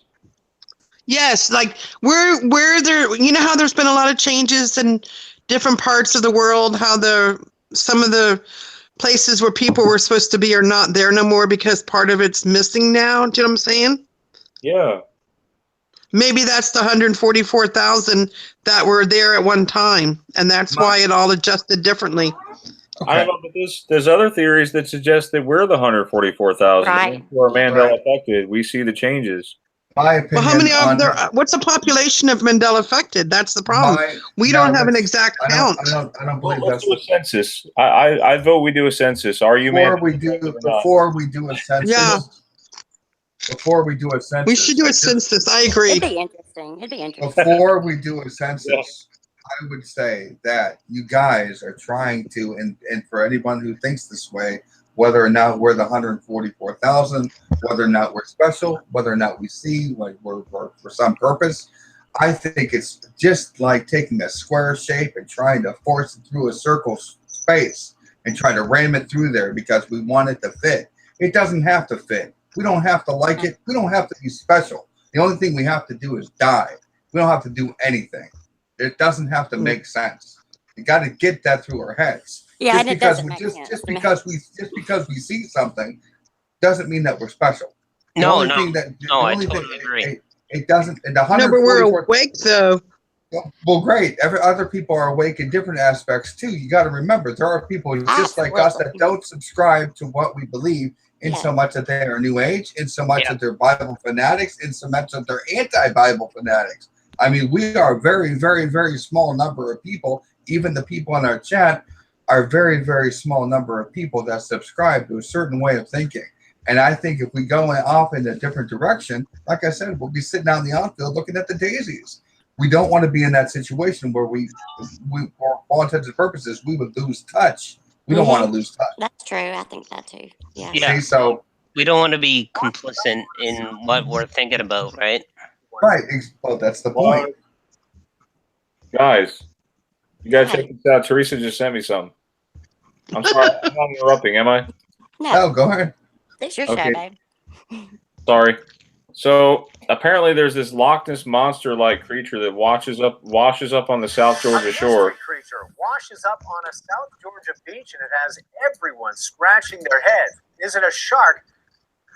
Yes, like where there, how there's been a lot of changes in different parts of the world, how some of the places where people were supposed to be are not there no more because part of it's missing now. Do you know what I'm saying?
Yeah.
Maybe that's the 144,000 that were there at one time, and that's why it all adjusted differently.
Okay. I don't know, but there's other theories that suggest that we're the 144,000.
Right.
Who are Mandela affected. We see the changes.
My opinion.
Well, how many of there? What's the population of Mandela affected? That's the problem. We don't have an exact count.
I don't believe
let's do a census. I vote we do a census. Are you
before we do a census?
Yeah.
Before we do a census,
we should do a census. I agree.
It'd be interesting.
Before we do a census, I would say that you guys are trying to, and for anyone who thinks this way, whether or not we're the 144,000, whether or not we're special, whether or not we see like we're for some purpose, I think it's just like taking a square shape and trying to force it through a circle space and trying to ram it through there because we want it to fit. It doesn't have to fit. We don't have to like it. We don't have to be special. The only thing we have to do is die. We don't have to do anything. It doesn't have to make sense. You got to get that through our heads.
Yeah,
and it doesn't make sense. Just because we see something doesn't mean that we're special. I totally agree. It doesn't. And
no, but we're awake though.
Well, great. Other people are awake in different aspects too. You got to remember, there are people just like us that don't subscribe to what we believe in so much that they are New Age, in so much that they're Bible fanatics, in so much that they're anti-Bible fanatics. I mean, we are a very, very, very small number of people. Even the people in our chat are a very, very small number of people that subscribe to a certain way of thinking. And I think if we go off in a different direction, like I said, we'll be sitting out in the outfield looking at the daisies. We don't want to be in that situation where we for all intents and purposes, we would lose touch. We don't want to lose touch.
That's true. I think that too. Yeah.
See, so
we don't want to be complicit in what we're thinking about, right?
Right. Well, that's the point.
Guys, you guys check this out. Teresa just sent me something. I'm sorry. I'm not interrupting, am I?
No, go ahead.
It's your show, babe.
Sorry. So apparently there's this Loch Ness monster-like creature that washes up on the South Georgia shore.
Creature washes up on a South Georgia beach, and it has everyone scratching their head. Is it a shark?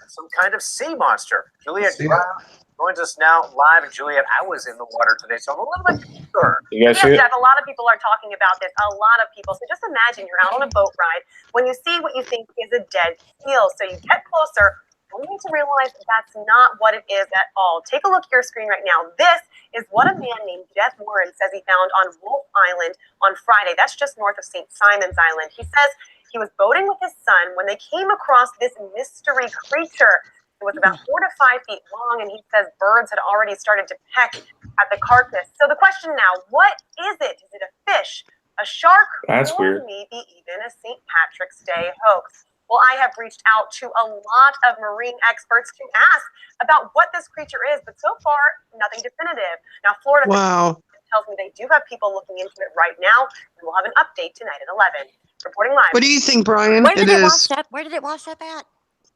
Some kind of sea monster. Juliet joins us now live. And Juliet, I was in the water today, so I'm a little bit concerned.
Yes, Jeff, a lot of people are talking about this. A lot of people. So just imagine you're out on a boat ride when you see what you think is a dead seal. So you get closer, only to realize that's not what it is at all. Take a look at your screen right now. This is what a man named Jeff Warren says he found on Wolf Island on Friday. That's just north of St. Simon's Island. He says
He was boating with his son when they came across this mystery creature. It was about 4 to 5 feet long, and he says birds had already started to peck at the carcass. So the question now, what is it? Is it a fish, a shark,
That's
or
weird.
maybe even a St. Patrick's Day hoax? Well, I have reached out to a lot of marine experts to ask about what this creature is, but so far, nothing definitive. Now, Florida tells me they do have people looking into it right now, and we'll have an update tonight at 11. Reporting live.
What do you think, Brian?
Where did it wash up? Where did it wash up at?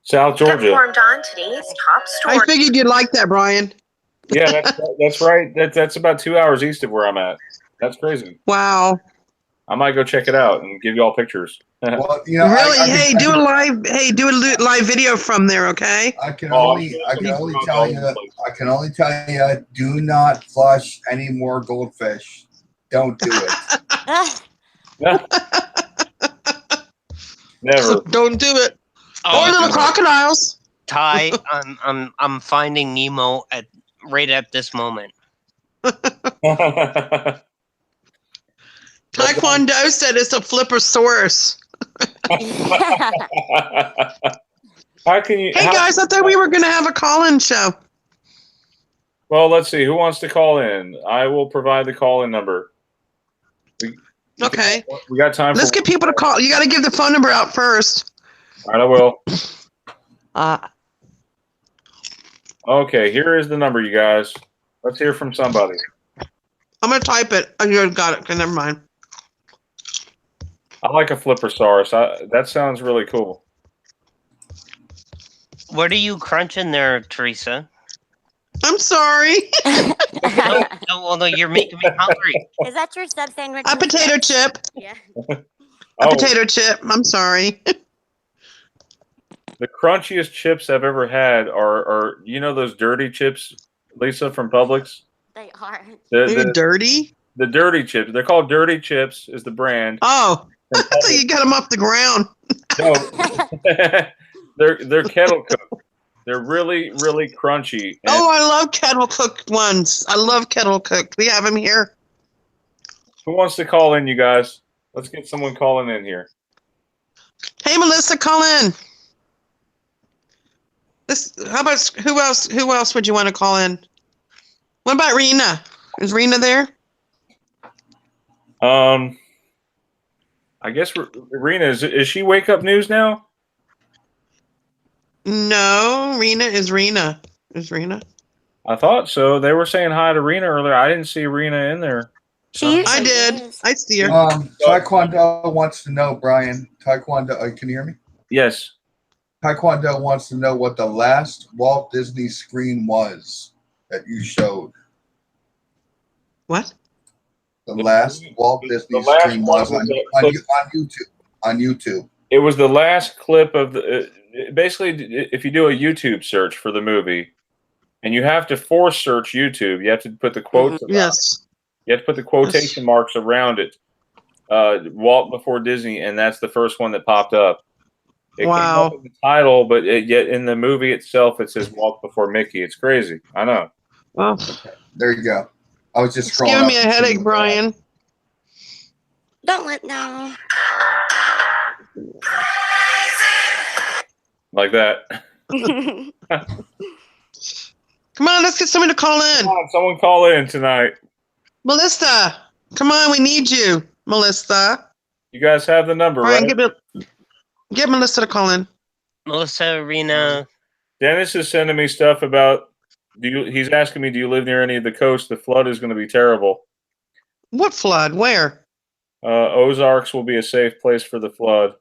South
Get
Georgia.
informed on today's top story.
I figured you'd like that, Brian.
Yeah, that's right. That's about 2 hours east of where I'm at. That's crazy.
Wow.
I might go check it out and give you all pictures.
Well, you know,
Really? Do a live video from there, okay?
I can only tell you, do not flush any more goldfish. Don't do it.
Never.
Don't do it.
Oh,
Or little crocodiles.
Ty, I'm finding Nemo right at this moment.
Taekwondo said it's a flippersaurus.
How can you?
Hey guys, I thought we were going to have a call-in show.
Well, let's see. Who wants to call in? I will provide the call-in number.
Okay.
We got time.
Let's get people to call. You got to give the phone number out first.
All right, I will. Okay, here is the number, you guys. Let's hear from somebody.
I'm going to type it. Oh, you got it. Okay, never mind.
I like a flippersaurus. That sounds really cool.
What are you crunching there, Teresa?
I'm sorry.
No, you're making me hungry.
Is that your sub sandwich?
A potato chip.
Yeah.
A potato chip. I'm sorry.
The crunchiest chips I've ever had are you know those dirty chips, Lisa, from Publix?
They are.
They're dirty?
The dirty chips. They're called Dirty Chips is the brand.
Oh, I thought you got them off the ground.
No. they're kettle cooked. They're really, really crunchy.
Oh, I love kettle cooked ones. I love kettle cooked. We have them here.
Who wants to call in, you guys? Let's get someone calling in here.
Hey, Melissa, call in. How about who else? Who else would you want to call in? What about Rena? Is Rena there?
I guess Rena is she Wake Up News now?
No, Rena is Rena. Is Rena?
I thought so. They were saying hi to Rena earlier. I didn't see Rena in there.
I did. I see her.
Taekwondo wants to know, Brian. Taekwondo, can you hear me?
Yes.
Taekwondo wants to know what the last Walt Disney screen was that you showed.
What?
The last Walt Disney screen was on YouTube. On YouTube.
It was the last clip of the. Basically, if you do a YouTube search for the movie, and you have to force search YouTube, you have to put the quotes.
Yes.
You have to put the quotation marks around it. Walt Before Disney, and that's the first one that popped up. It came up with the title, but yet in the movie itself, it says Walt Before Mickey. It's crazy. I know.
Well,
there you go. I was just scrolling.
Giving me a headache, Brian.
Don't let no.
Like that.
Come on, let's get someone to call in.
Come on, someone call in tonight.
Melissa, come on, we need you, Melissa.
You guys have the number,
Brian,
right?
Get Melissa to call in.
Melissa, Rena.
Dennis is sending me stuff about. He's asking me, do you live near any of the coast? The flood is going to be terrible.
What flood? Where?
Ozarks will be a safe place for the flood.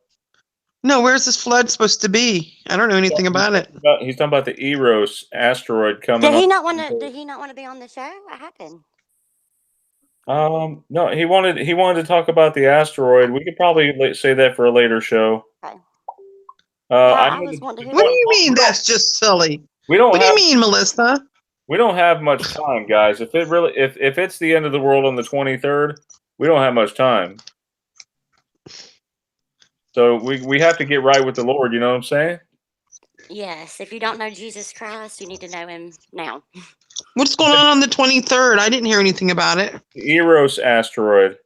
No, where's this flood supposed to be? I don't know anything about it.
He's talking about the Eros asteroid coming.
Did he not want to? Did he not want to be on the show? What happened?
No, he wanted to talk about the asteroid. We could probably say that for a later show.
Okay.
What do you mean? That's just silly.
We don't.
What do you mean, Melissa?
We don't have much time, guys. If it's the end of the world on the 23rd, we don't have much time. So we have to get right with the Lord. You know what I'm saying?
Yes. If you don't know Jesus Christ, you need to know Him now.
What's going on the 23rd? I didn't hear anything about it.
The Eros asteroid.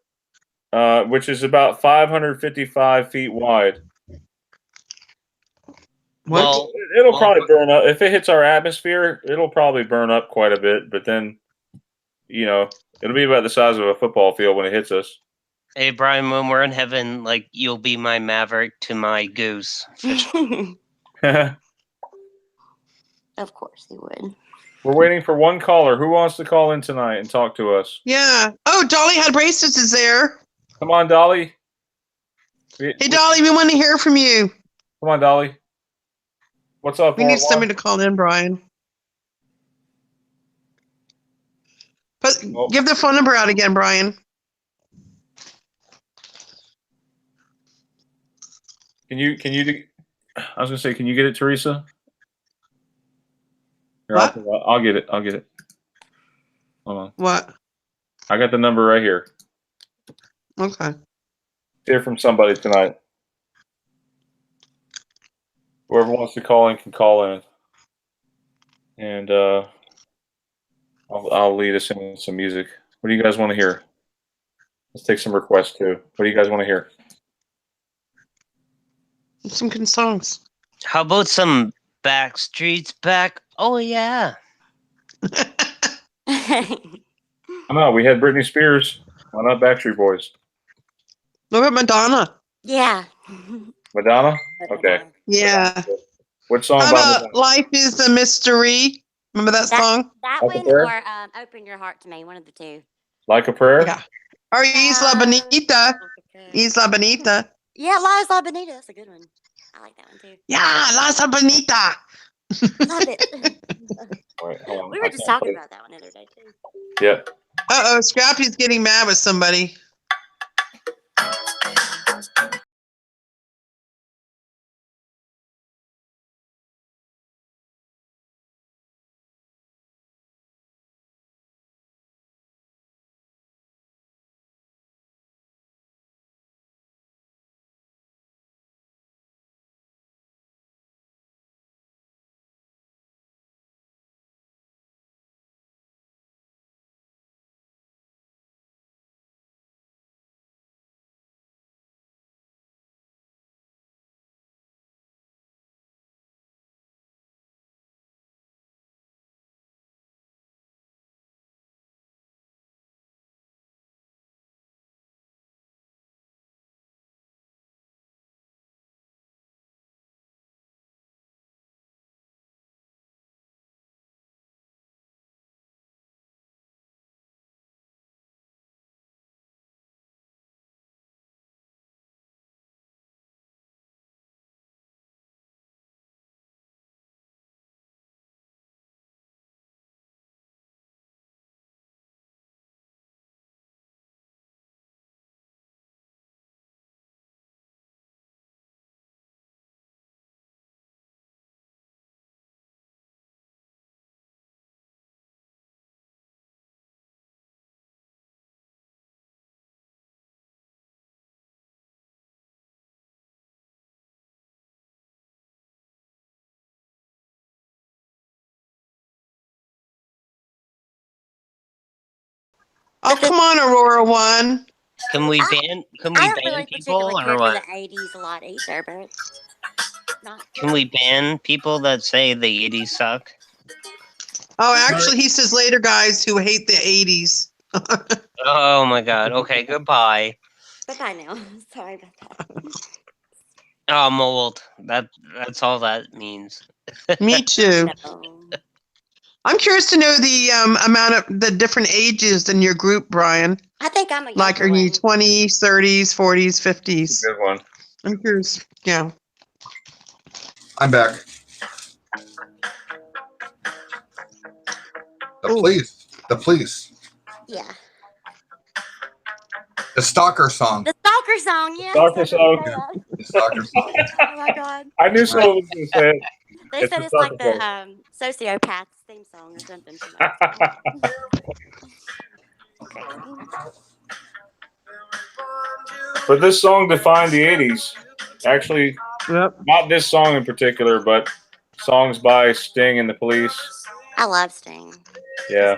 which is about 555 feet wide.
What?
Well,
It'll probably burn up if it hits our atmosphere. It'll probably burn up quite a bit, but then, it'll be about the size of a football field when it hits us.
Hey, Brian, when we're in heaven, like, you'll be my Maverick to my Goose. For sure.
Of course he would.
We're waiting for one caller. Who wants to call in tonight and talk to us?
Yeah. Oh, Dolly had bracelets is there.
Come on, Dolly.
Hey, Dolly, we want to hear from you.
Come on, Dolly. What's up?
We need somebody to call in, Brian. But give the phone number out again, Brian.
Can you? I was gonna say, can you get it, Teresa? Here,
What?
I'll get it. Hold on.
What?
I got the number right here.
Okay.
Hear from somebody tonight. Whoever wants to call in can call in, and I'll lead us in with some music. What do you guys want to hear? Let's take some requests too. What do you guys want to hear?
Some good songs.
How about some Backstreet's Back? Oh, yeah.
I know, we had Britney Spears. Why not Backstreet Boys?
What about Madonna?
Yeah.
Madonna? Okay.
Yeah.
What song
How
by
about
Madonna?
Life is a Mystery? Remember that song?
That
Like a
one
prayer?
or Open Your Heart to Me, one of the two.
Like a Prayer?
Yeah. Or Isla Bonita. Isla Bonita.
Yeah, La Bonita. That's a good one. I like that one too.
Yeah, La Bonita.
Love it.
Wait, hold on.
We were just talking about that one the other day too.
Yeah.
Uh-oh, Scrappy's getting mad with somebody. Oh, come on, Aurora One.
Can we ban
really
people
particularly care
or
for
what?
the 80s a lot either, but not.
Can we ban people that say the 80s suck?
Oh, actually, he says later guys who hate the 80s.
Oh my god. Okay, goodbye.
Bye now. Sorry about that.
Oh, I'm old. That's all that means.
Me too.
No.
I'm curious to know the amount of the different ages in your group, Brian.
I think I'm a
Like, are you 20s, 30s, 40s, 50s?
Good one.
I'm curious. Yeah.
I'm back. The police. The police.
Yeah.
The stalker song.
The stalker song, yeah.
Stalker song.
The stalker song.
Oh my god.
I knew someone was going to say it.
They
It's
said
the
it's like
stalker
the sociopath's theme song or something.
But this song defined the 80s. Actually, not this song in particular, but songs by Sting and the Police.
I love Sting.
Yeah.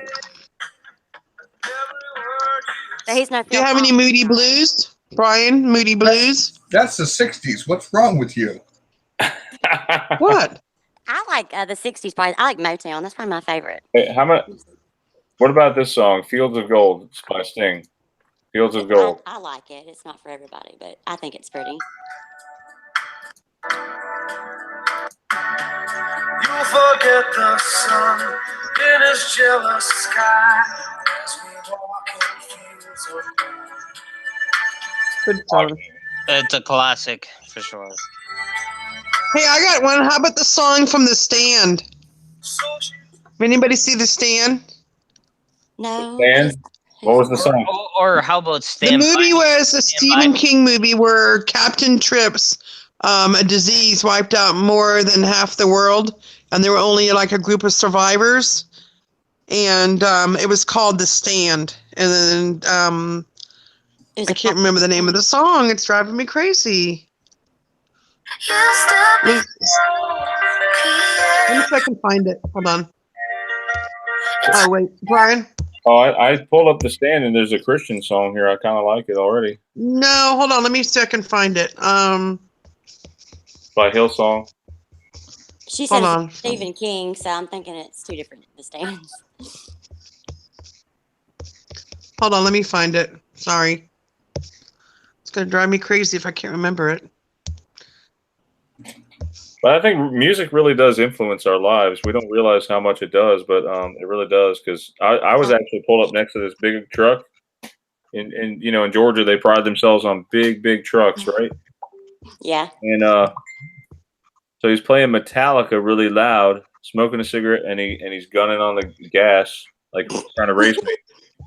So he's no.
Do you have any Moody Blues, Brian? Moody Blues?
That's the 60s. What's wrong with you?
What?
I like the '60s. Probably, I like Motown. That's probably my favorite.
Hey, what about this song, "Fields of Gold"? It's by Sting. "Fields of Gold."
I like it. It's not for everybody, but I think it's pretty.
You forget the sun in his jealous sky as we walk in fields of gold.
Good song.
It's a classic for sure.
Hey, I got one. How about the song from The Stand? Anybody see The Stand?
No.
Stand? What was the song?
Or how about Stand
The movie
By Me?
was a Stephen King movie where Captain Trips, a disease wiped out more than half the world, and there were only like a group of survivors, and it was called The Stand. And then I can't remember the name of the song. It's driving me crazy. Let me see if I can find it. Hold on. Oh wait, Brian.
Oh, I pulled up The Stand, and there's a Christian song here. I kind of like it already.
No, hold on. Let me see if I can find it.
By Hillsong.
She said it's Stephen King, so I'm thinking it's two different The Stands.
Hold on, let me find it. Sorry. It's going to drive me crazy if I can't remember it.
But I think music really does influence our lives. We don't realize how much it does, but it really does. Because I was actually pulled up next to this big truck. In Georgia, they pride themselves on big trucks, right?
Yeah.
And so he's playing Metallica really loud, smoking a cigarette, and he's gunning on the gas, like trying to race me.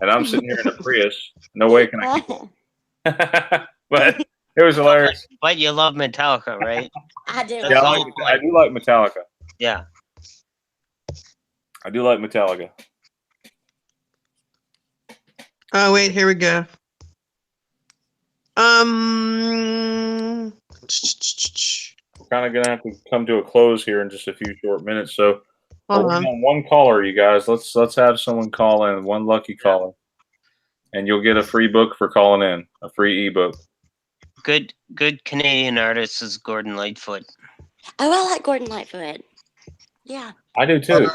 And I'm sitting here in a Prius. No way can I keep it. But it was hilarious.
But you love Metallica, right?
I do.
Yeah, I do like Metallica.
Yeah.
I do like Metallica.
Oh, wait, here we go.
We're kind of going to have to come to a close here in just a few short minutes. So we're on one caller, you guys. Let's have someone call in, one lucky caller. And you'll get a free book for calling in, a free ebook.
Good Canadian artist is Gordon Lightfoot.
Oh, I like Gordon Lightfoot. Yeah.
I do too.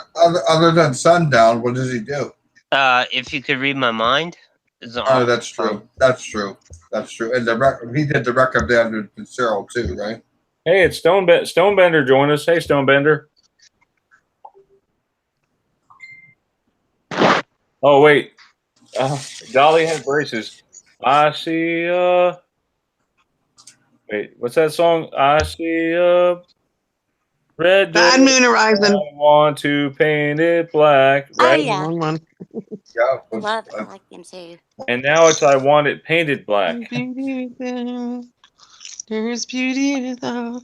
Other than Sundown, what does he do?
If you could read my mind.
Oh, that's true. That's true. That's true. And he did the record band with Cyril too, right?
Hey, it's Stonebender joined us. Hey, Stonebender. Oh wait, Dolly had braces. I see. Wait, what's that song? I see red.
Bad Moon Horizon.
I want to paint it black.
Oh
Right?
yeah.
Wrong one.
Yeah.
I like them too.
And now it's I want it painted black.
There's beauty without.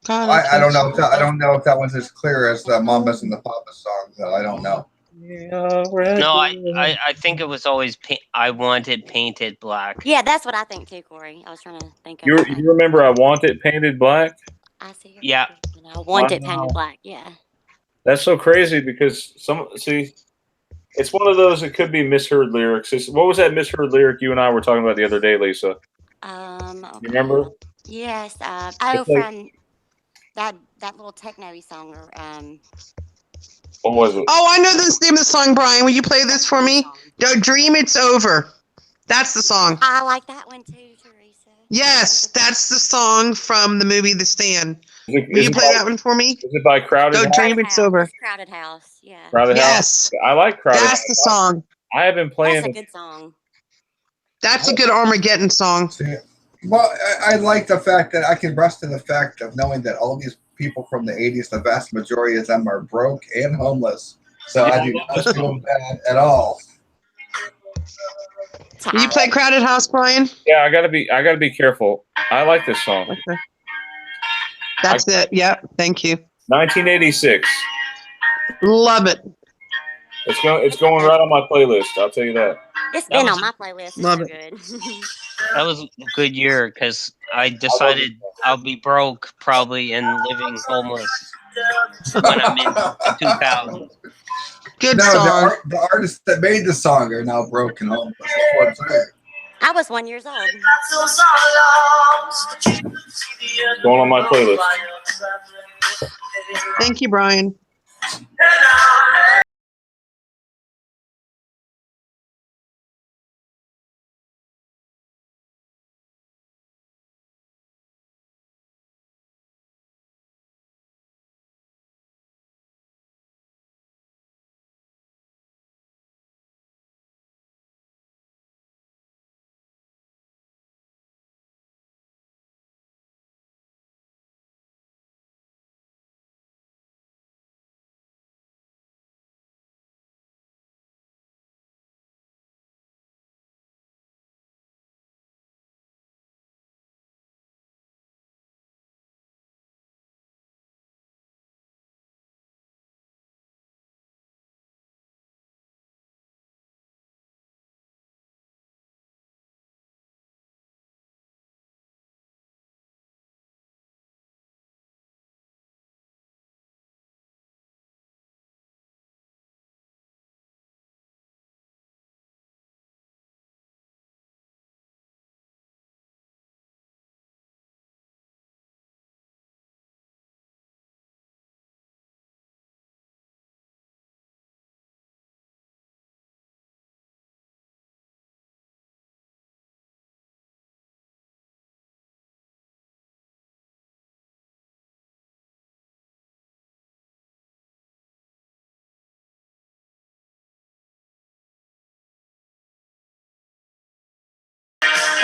I don't know. I don't know if that one's as clear as the Mamas and the Papas song. So I don't know.
No, I think it was always I wanted painted black.
Yeah, that's what I think too, Corey. I was trying to think of.
You remember I want it painted black?
I see.
Yeah.
I want it painted black. Yeah.
That's so crazy because it's one of those. It could be misheard lyrics. What was that misheard lyric you and I were talking about the other day, Lisa?
Okay.
You remember?
Yes. From that little techno-y song.
What was it?
Oh, I know the name of the song, Brian. Will you play this for me? Dream It's Over. That's the song.
I like that one too, Teresa.
Yes, that's the song from the movie The Stand. Will you play that one for me?
Is it by Crowded House?
Dream It's Over.
Crowded House, yeah.
Crowded
House.
I like Crowded House.
That's the song.
I have been playing.
That's a good song.
That's a good Armageddon song.
Well, I like the fact that I can rest in the fact of knowing that all these people from the 80s, the vast majority of them are broke and homeless. So I do not feel bad at all.
Will you play Crowded House, Brian?
Yeah, I gotta be careful. I like this song.
Okay. That's it. Yeah, thank you.
1986.
Love it.
It's going right on my playlist. I'll tell you that.
It's been on my playlist.
Love
it's
it.
Good.
That was a good year because I decided I'll be broke probably and living homeless when I'm in 2000.
Good song.
The artists that made the song are now broke and homeless. That's what I'm saying.
I was 1 year old.
Going on my playlist.
Thank you, Brian.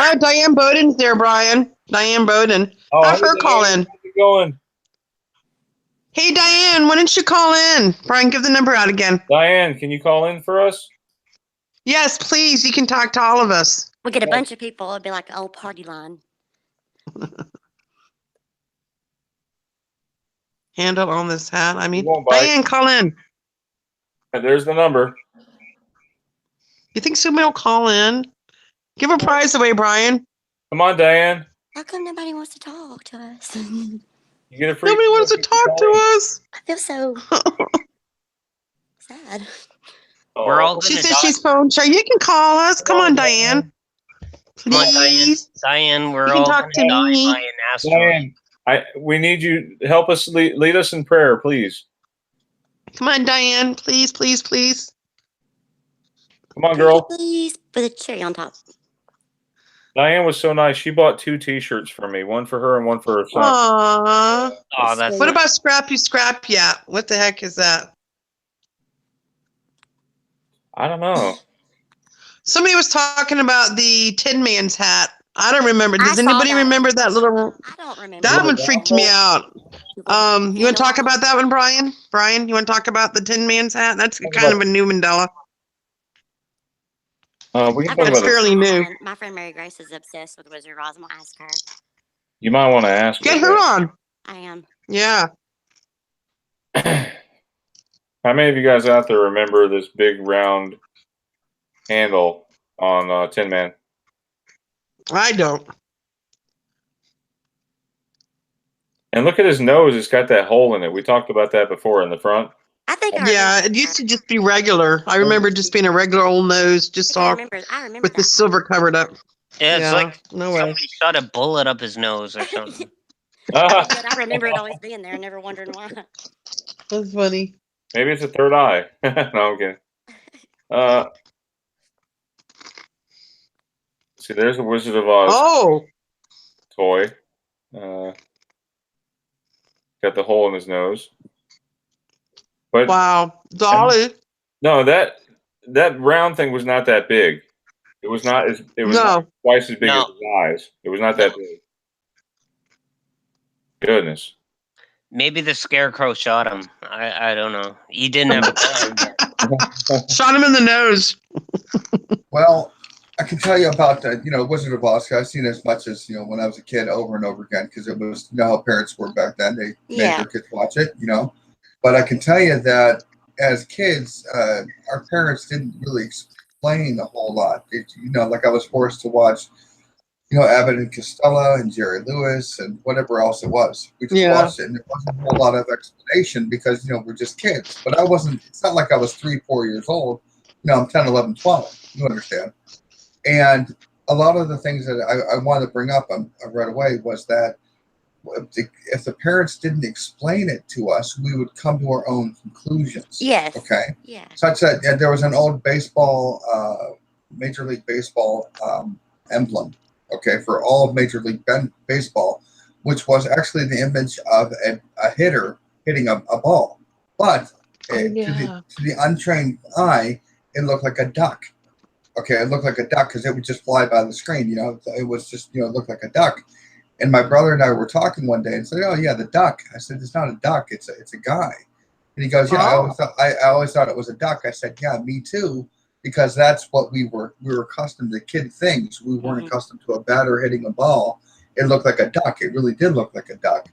Oh, Diane Bowden's there, Brian. Diane Bowden.
Oh,
Have
hey,
her call
Diane,
in.
how's it going?
Hey, Diane, why don't you call in? Brian, give the number out again.
Diane, can you call in for us?
Yes, please. You can talk to all of us.
We'll get a bunch of people. It'll be like an old party line.
Handle on this hat. I mean,
won't bite.
Diane, call in.
There's the number.
You think somebody will call in? Give a prize away, Brian.
Come on, Diane.
How come nobody wants to talk to us?
You get a free.
Nobody wants to talk to us.
I feel so sad.
We're all
She
gonna
says
die.
she's phone shy. You can call us. Come on, Diane.
Come on, Diane.
Please.
Diane, we're
You can
all
talk
gonna
to
die
me.
by an asteroid.
Diane, we need you to help us lead us in prayer, please.
Come on, Diane. Please, please, please.
Come on, girl.
Please, with a cherry on top.
Diane was so nice. She bought 2 T-shirts for me, one for her and one for her son.
Aww.
Oh, that's
What
nice.
about Scrappy Scrap Yap? What the heck is that?
I don't know.
Somebody was talking about the Tin Man's hat. I don't remember. Does
I saw
anybody
that.
remember that little?
I don't remember.
That one
Little
freaked
round
me
hole?
out. You want to talk about that one, Brian? Brian, you want to talk about the Tin Man's hat? That's kind of a new Mandela.
We can
I've
talk
got
about
It's fairly new.
My friend Mary Grace is obsessed with Wizard of Oz. I'm gonna ask her.
You might want to ask
Get her on.
I am.
Yeah.
How many of you guys out there remember this big round handle on Tin Man?
I don't.
And look at his nose. It's got that hole in it. We talked about that before in the front.
I think
Yeah, it used to just be regular. I remember just being a regular old nose, just
I
all
remember
with the silver covered up.
Yeah, it's like
no way.
somebody shot a bullet up his nose or something.
But I remember it always being there, never wondering why.
That's funny.
Maybe it's a third eye. No, I'm kidding. See, there's a Wizard of Oz toy. Got the hole in his nose. But
wow, Dolly.
No, that round thing was not that big. It was not as not twice as big as his eyes. It was not that big. Goodness.
Maybe the scarecrow shot him. I don't know. He didn't have a gun.
Shot him in the nose.
Well, I can tell you about Wizard of Oz. I've seen as much as when I was a kid over and over again because it was how parents were back then. They made their kids watch it, But I can tell you that as kids, our parents didn't really explain a whole lot. Like I was forced to watch, Abbott and Costello and Jerry Lewis and whatever else it was. We just watched it, and there wasn't a whole lot of explanation because we're just kids. But I wasn't. It's not like I was 3, 4 years old. I'm 10, 11, 12. You understand? And a lot of the things that I wanted to bring up right away was that if the parents didn't explain it to us, we would come to our own conclusions.
Yes.
Okay.
Yeah.
Such that there was an old baseball, Major League Baseball emblem, okay, for all of Major League Baseball, which was actually the image of a hitter hitting a ball. But to the untrained eye, it looked like a duck. Okay, it looked like a duck because it would just fly by the screen. You know, it was just, you know, it looked like a duck. And my brother and I were talking one day and said, "Oh yeah, the duck." I said, "It's not a duck. It's a guy." And he goes, "Yeah, I always thought it was a duck." I said, "Yeah, me too, because that's what we were accustomed to kid things. We weren't accustomed to a batter hitting a ball. It looked like a duck. It really did look like a duck."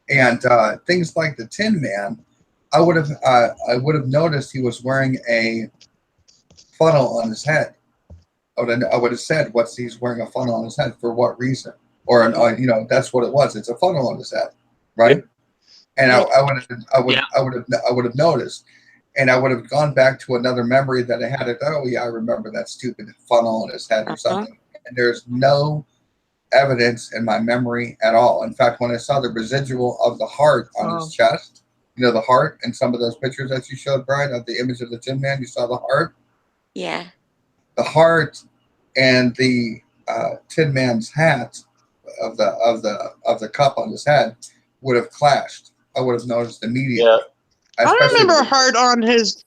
And things like the Tin Man, I would have noticed he was wearing a funnel on his head. I would have said, he's wearing a funnel on his head for what reason? Or you know, that's what it was. It's a funnel on his head, right? And I would have noticed, and I would have gone back to another memory that I had. Oh yeah, I remember that stupid funnel on his head or something. And there's no evidence in my memory at all. In fact, when I saw the residual of the heart on his chest, you know, the heart, and some of those pictures that you showed, Brian, of the image of the Tin Man, you saw the heart.
Yeah.
The heart and the Tin Man's hat of the cup on his head would have clashed. I would have noticed immediately.
Yeah. I remember a heart on his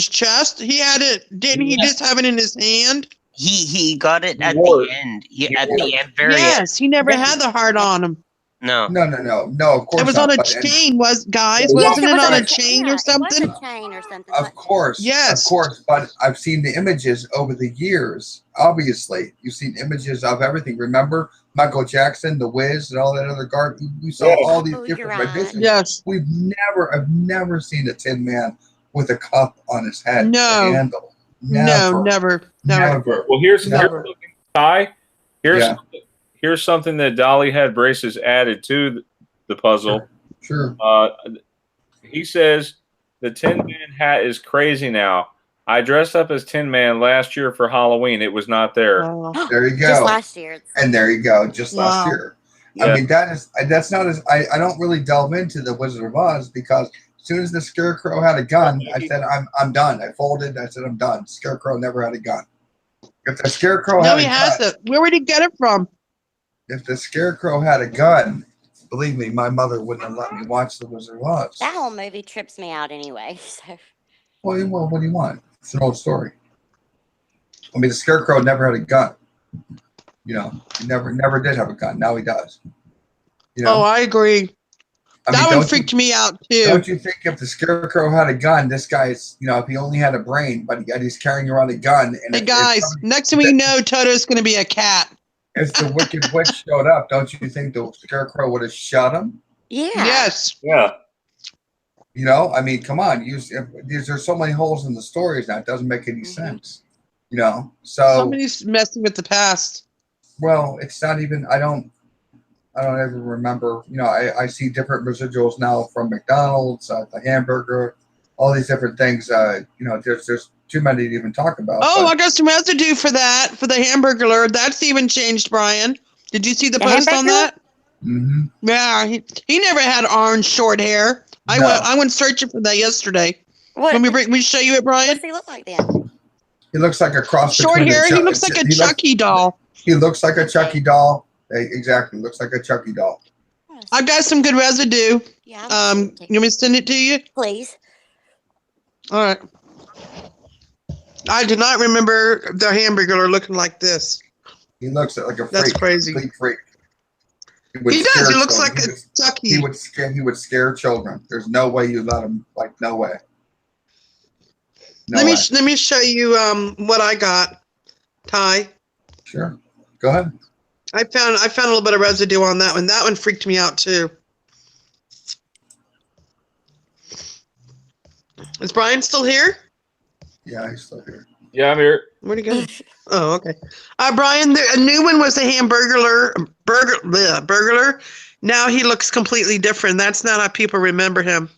chest. He had it. Didn't he just have it in his hand?
He got it at the end. At the end, very end.
Yes, he never had the heart on him.
No.
Of course
it was
not,
on a chain, wasn't it on a chain or something?
It was a chain or something.
Of course.
Yes.
Of course. But I've seen the images over the years. Obviously, you've seen images of everything. Remember Michael Jackson, The Wiz, and all that other garbage? We saw all these different renditions.
Yes.
I've never seen a Tin Man with a cup on his head.
No.
A handle.
No, never.
Well,
here's Ty. Here's something that Dolly had braces added to the puzzle.
Sure.
He says the Tin Man hat is crazy now. I dressed up as Tin Man last year for Halloween. It was not there.
There you go.
Just last year.
And there you go. Just last year.
Yeah.
I mean, that's not as I don't really delve into the Wizard of Oz because as soon as the Scarecrow had a gun, I said I'm done. I folded. I said I'm done. Scarecrow never had a gun. If the Scarecrow had a gun,
where would he get it from?
If the Scarecrow had a gun, believe me, my mother wouldn't have let me watch the Wizard of Oz.
That whole movie trips me out anyway. So.
Well, what do you want? It's an old story. I mean, the Scarecrow never had a gun. You know, he never did have a gun. Now he does. You know?
Oh, I agree. That one freaked me out too.
Don't you think if the Scarecrow had a gun, this guy's, you know, if he only had a brain, but he's carrying around a gun. And
hey guys, next thing we know, Toto's going to be a cat.
If the Wicked Witch showed up, don't you think the Scarecrow would have shot him?
Yeah.
Yes.
Yeah.
You know, I mean, come on. There's so many holes in the stories now. It doesn't make any sense. You know, so
somebody's messing with the past.
Well, it's not even. I don't ever remember. You know, I see different residuals now from McDonald's, the hamburger, all these different things. You know, there's too many to even talk about.
Oh, I got some residue for that, for the hamburger. That's even changed, Brian. Did you see the post on that?
Mm-hmm.
Yeah, he never had orange short hair. I went searching for that yesterday.
What?
Let me show you it, Brian.
What does he look like then?
He looks like a cross.
Short hair. He looks like a Chucky doll.
He looks like a Chucky doll. Exactly, looks like a Chucky doll.
I've got some good residue.
Yeah.
You want me to send it to you?
Please.
All right. I do not remember the hamburger looking like this.
He looks like a freak.
That's crazy.
Complete freak.
He does. He looks like a Chucky.
He would scare children. There's no way you let him. Like no way.
Let me show you what I got, Ty.
Sure. Go ahead.
I found a little bit of residue on that one. That one freaked me out too. Is Brian still here?
Yeah, he's still here.
Yeah, I'm here.
Where'd he go? Oh, okay. Brian, a new one was a burglar. Now he looks completely different. That's not how people remember him.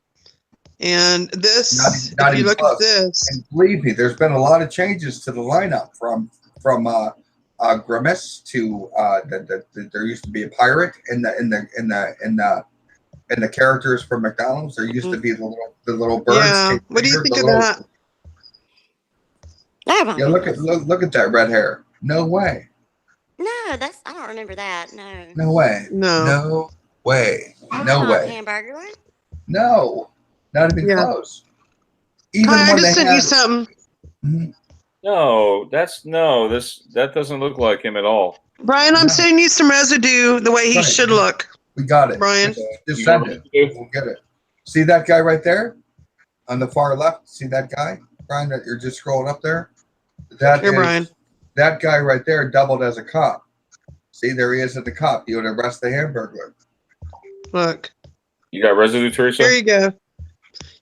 And this,
not
if you look
close.
at this.
And believe me, there's been a lot of changes to the lineup from Grimace to there used to be a pirate in the characters for McDonald's. There used to be the little birds.
Yeah. What do you think of that?
Yeah, look at that red hair. No way.
No, I don't remember that. No.
No way.
No.
No way.
That's
No
not
way.
a hamburger one.
No. Not even close. Even
Hi, I
when
just
they
sent you something.
No, that doesn't look like him at all.
Brian, I'm sending you some residue the way he should look.
We got it.
Brian.
Just send it. We'll get it. See that guy right there? On the far left? See that guy? Brian, that you're just scrolling up there?
Brian.
That guy right there doubled as a cop. See, there he is at the cop. He would arrest the Hamburglar.
Look.
You got residue, Teresa?
There you go.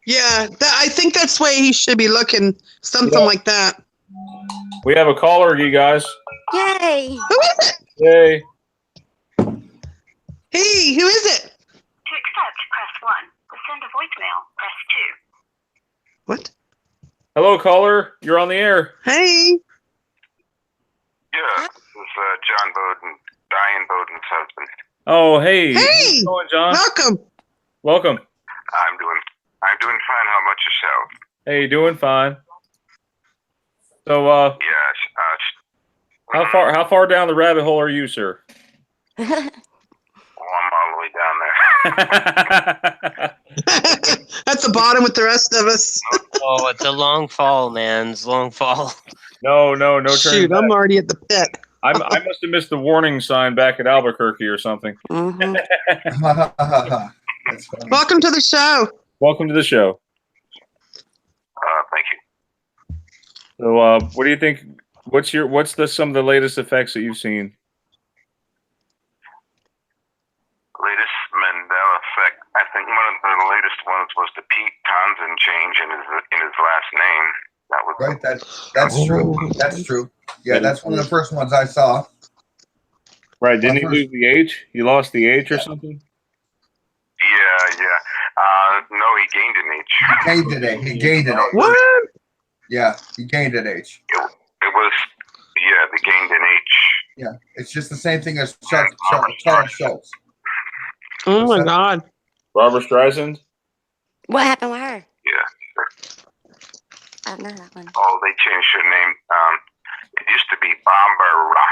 Yeah, I think that's the way he should be looking. Something like that.
We have a caller, you guys.
Yay!
Who is it?
Yay.
Hey, who is it?
To accept, press 1. To send a voicemail, press 2.
What?
Hello, caller. You're on the air.
Hey.
Yeah, this is John Bowden, Diane Bowden's husband.
Oh, hey.
Hey.
How's it going, John?
Welcome.
Welcome.
I'm doing fine. How about yourself?
Hey, doing fine. So,
Yes.
how far down the rabbit hole are you, sir?
Well, I'm all the way down there.
At the bottom with the rest of us.
Oh, it's a long fall, man. It's a long fall.
No
Shoot, I'm already at the pit.
I must have missed the warning sign back at Albuquerque or something.
Welcome to the show.
Welcome to the show.
Thank you.
So, what do you think? What's some of the latest effects that you've seen?
Latest Mandela effect. I think one of the latest ones was the Pete Townsend change in his last name. That was
right. That's true. That's true. Yeah, that's one of the first ones I saw.
Right? Didn't he lose the H? He lost the H or something?
Yeah. No, he gained an H.
He gained an H.
What?
Yeah, he gained an H.
It was, they gained an H.
Yeah, it's just the same thing as Charles Schultz.
Oh my God.
Barbara Streisand?
What happened with her?
Yeah.
I don't know that one.
Oh, they changed her name. It used to be Barbara.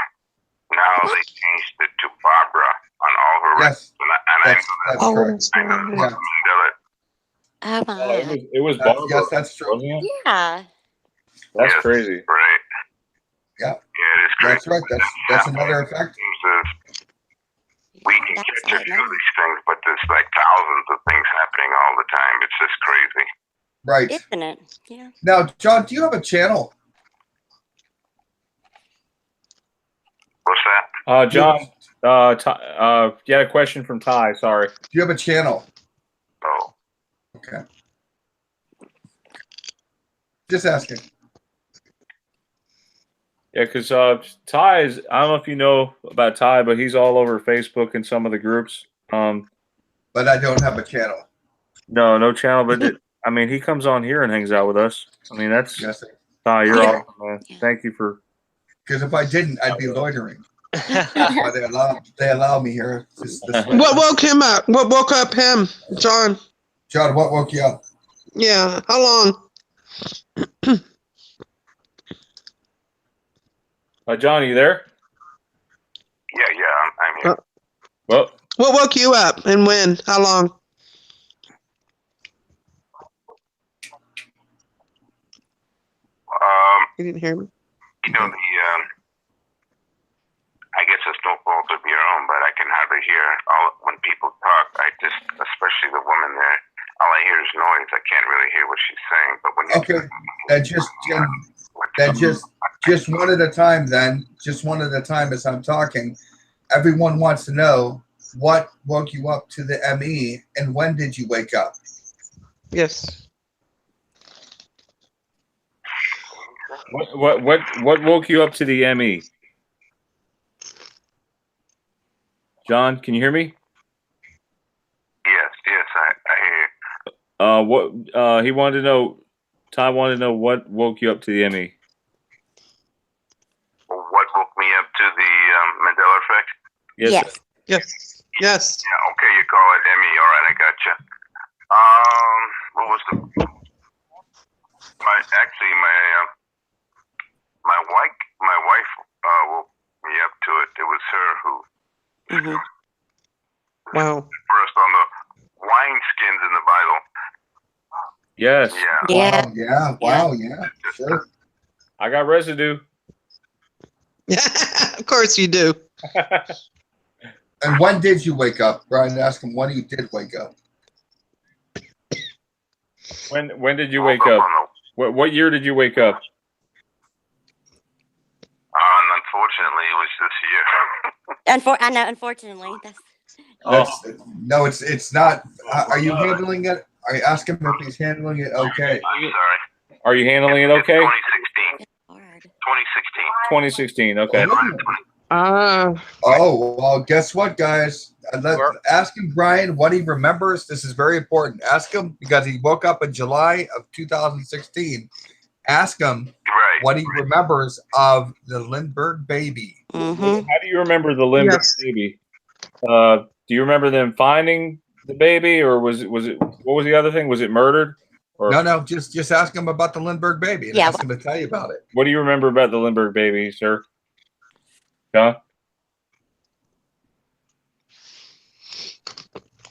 Now they changed it to Barbara on all her
records.
And
That's correct.
Oh my.
It was Barbara.
Yes, that's true.
Wasn't it?
Yeah.
That's crazy.
Right.
Yeah.
Yeah, it is crazy.
That's right. That's another effect.
We can catch a few of these things, but there's like thousands of things happening all the time. It's just crazy.
Right.
Isn't it? Yeah.
Now, John, do you have a channel?
What's that?
John, you had a question from Ty. Sorry.
Do you have a channel?
Oh.
Okay. Just asking.
Yeah, because Ty is, I don't know if you know about Ty, but he's all over Facebook and some of the groups.
But I don't have a channel.
No channel, but I mean, he comes on here and hangs out with us. I mean, that's Ty, you're awesome, man. Thank you for.
Because if I didn't, I'd be loitering. But they allow me here.
What woke him up? What woke up him, John?
John, what woke you up?
Yeah. How long?
John, are you there?
Yeah, I'm here.
Well,
what woke you up and when? How long? You didn't hear me?
You know, I guess it's no fault of your own, but I can hardly hear when people talk. Especially the woman there, all I hear is noise. I can't really hear what she's saying. But when
just one at a time then. Just one at a time as I'm talking. Everyone wants to know what woke you up to the ME and when did you wake up?
Yes.
What woke you up to the ME? John, can you hear me?
Yes, I hear you.
He wanted to know. Ty wanted to know what woke you up to the ME.
What woke me up to
Yes.
Yes. Yes.
Yeah, okay, you call it Emmy. All right, I gotcha. What was the my wife woke me up to it. It was her who
Wow.
first on the wine skins in the Bible.
Yes.
Yeah.
Wow, yeah. Wow, yeah. Sure.
I got residue.
Yeah, of course you do.
And when did you wake up? Brian, ask him when you did wake up.
When did you wake up? What year did you wake up?
Unfortunately, it was this year.
I know. Unfortunately,
No, it's not. Are you handling it? Are you asking him if he's handling it okay?
I'm sorry.
Are you handling it okay?
2016. 2016.
2016. Okay.
Oh, well, guess what, guys? Ask him, Brian, what he remembers. This is very important. Ask him because he woke up in July of 2016. Ask him what he remembers of the Lindbergh baby.
How do you remember the Lindbergh baby? Do you remember them finding the baby, or was it? What was the other thing? Was it murdered? Or,
No. Just ask him about the Lindbergh baby and ask him to tell you about it.
What do you remember about the Lindbergh baby, sir? John?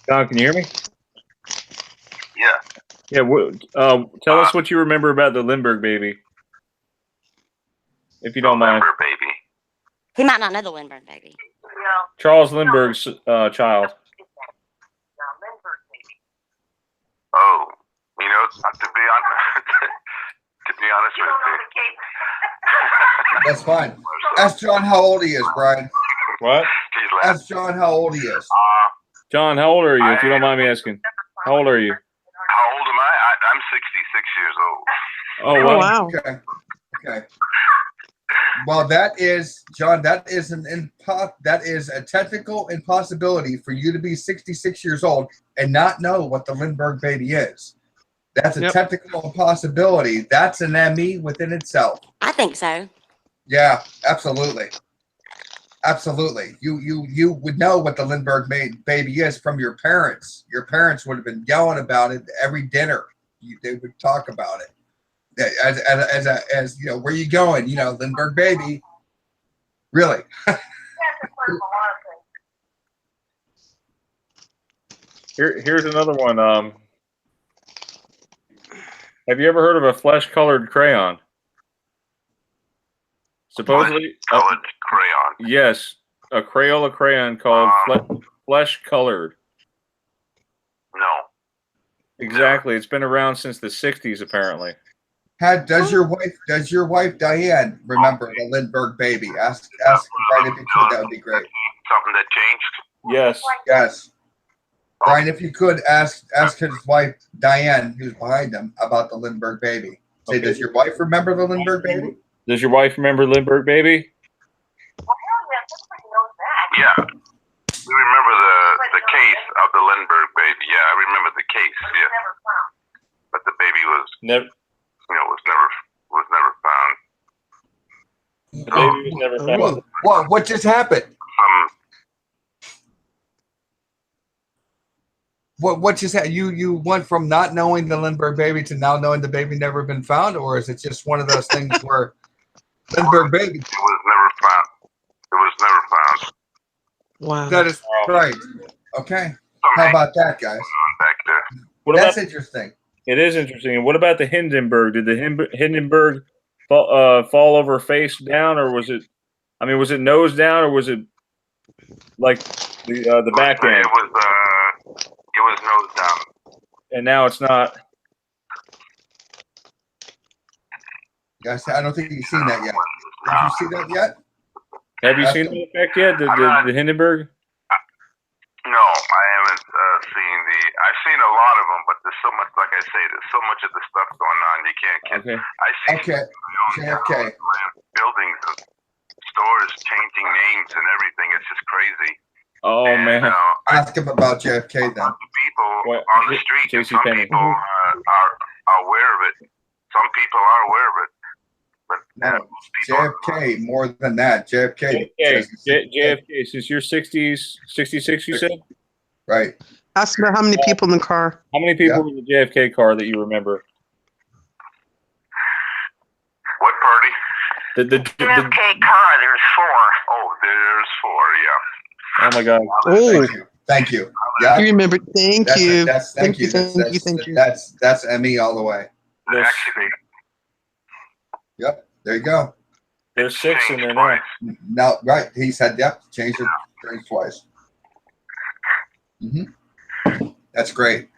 John, can you hear me?
Yeah.
Yeah. Tell us what you remember about the Lindbergh baby, if you don't mind.
Lindbergh baby.
he might not know the Lindbergh baby.
Charles Lindbergh's child.
Oh, you know, to be honest with you.
That's fine. Ask John how old he is, Brian.
What?
Ask John how old he is.
John, how old are you, if you don't mind me asking? How old are you?
How old am I? I'm 66 years old.
Oh,
wow.
Okay. Well, that is, John, that is a technical impossibility for you to be 66 years old and not know what the Lindbergh baby is. That's a technical impossibility. That's an ME within itself.
I think so.
Yeah, absolutely. Absolutely. You would know what the Lindbergh baby is from your parents. Your parents would have been yelling about it every dinner. They would talk about it. As you know, where you going? You know, Lindbergh baby. Really?
Here's another one. Have you ever heard of a flesh-colored crayon? Supposedly,
colored crayon.
Yes, a Crayola crayon called flesh-colored.
No.
Exactly.
It's been around since the 60s, apparently.
Does your wife Diane remember the Lindbergh baby? Ask Brian if you could. That would be great.
Something that changed?
Yes.
Yes. Brian, if you could ask his wife Diane, who's behind him, about the Lindbergh baby. Say, does your wife remember the Lindbergh baby?
Does your wife remember Lindbergh baby?
Yeah. We remember the case of the Lindbergh baby. Yeah, I remember the case. Yeah. But the baby was
never.
Was never found.
The baby was never found.
What just happened? What just happened? You went from not knowing the Lindbergh baby to now knowing the baby never been found, or is it just one of those things where Lindbergh baby?
It was never found. It was never found.
Wow.
That is right. Okay. How about that, guys?
Back there.
That's interesting.
It is interesting. And what about the Hindenburg? Did the Hindenburg fall over face down, or was it? I mean, was it nose down, or was it like the back end?
It was nose down.
And now it's not.
Guys, I don't think you've seen that yet. Did you see that yet?
Have you seen the effect yet? The Hindenburg?
No, I haven't seen I've seen a lot of them, but there's so much, like I say, there's so much of the stuff going on, you can't get.
Okay.
I see
JFK.
Buildings, stores changing names and everything. It's just crazy.
Oh, man.
Ask him about JFK then.
People on the street, some people are aware of it. Some people are aware of it. But
No, JFK, more than that. JFK.
JFK, since you're 66, you said?
Right.
Ask about how many people in the car.
How many people were in the JFK car that you remember?
What party?
The
JFK car, there's 4. Oh, there's 4, yeah.
Oh my God.
Oh.
Thank you. Yeah.
You remember. Thank you.
Thank you. That's ME all the way.
Actually,
yep. There you go.
There's 6 in there now.
Now, right. He said, yep, changed twice. That's great.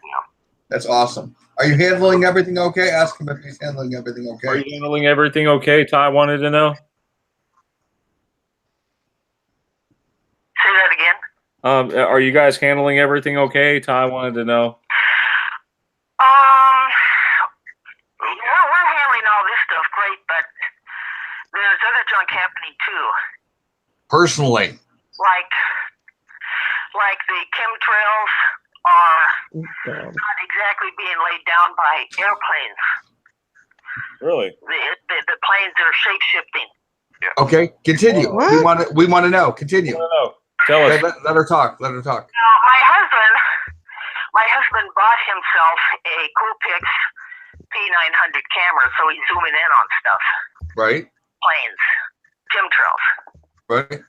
That's awesome. Are you handling everything okay? Ask him if he's handling everything okay.
Are you handling everything okay? Ty wanted to know.
say that again.
Are you guys handling everything okay? Ty wanted to know.
We're handling all this stuff great, but there's other junk happening too.
Personally.
Like the chemtrails are not exactly being laid down by airplanes.
Really?
The planes are shape shifting.
Okay, continue.
What?
We want to know. Continue.
Tell us.
Let her talk. Let her talk.
Now, my husband bought himself a Coolpix P900 camera, so he's zooming in on stuff.
Right.
Planes, chemtrails.
Right.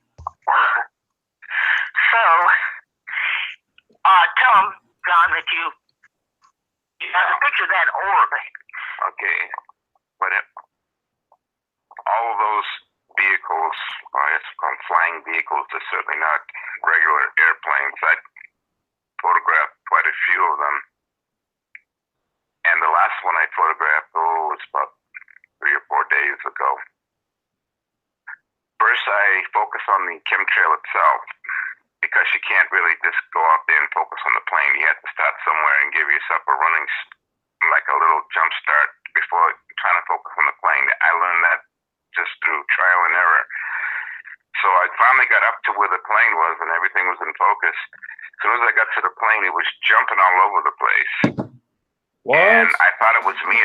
So, tell him, John, that you have a picture of that orb.
Okay. But all of those vehicles, it's called flying vehicles, they're certainly not regular airplanes. I photographed quite a few of them. And the last one I photographed, was about 3 or 4 days ago. First, I focus on the chemtrail itself, because you can't really just go out there and focus on the plane. You have to start somewhere and give yourself a running, like a little jump start before trying to focus on the plane. I learned that just through trial and error. So I finally got up to where the plane was and everything was in focus. As soon as I got to the plane, it was jumping all over the place.
What?
And I thought it was me.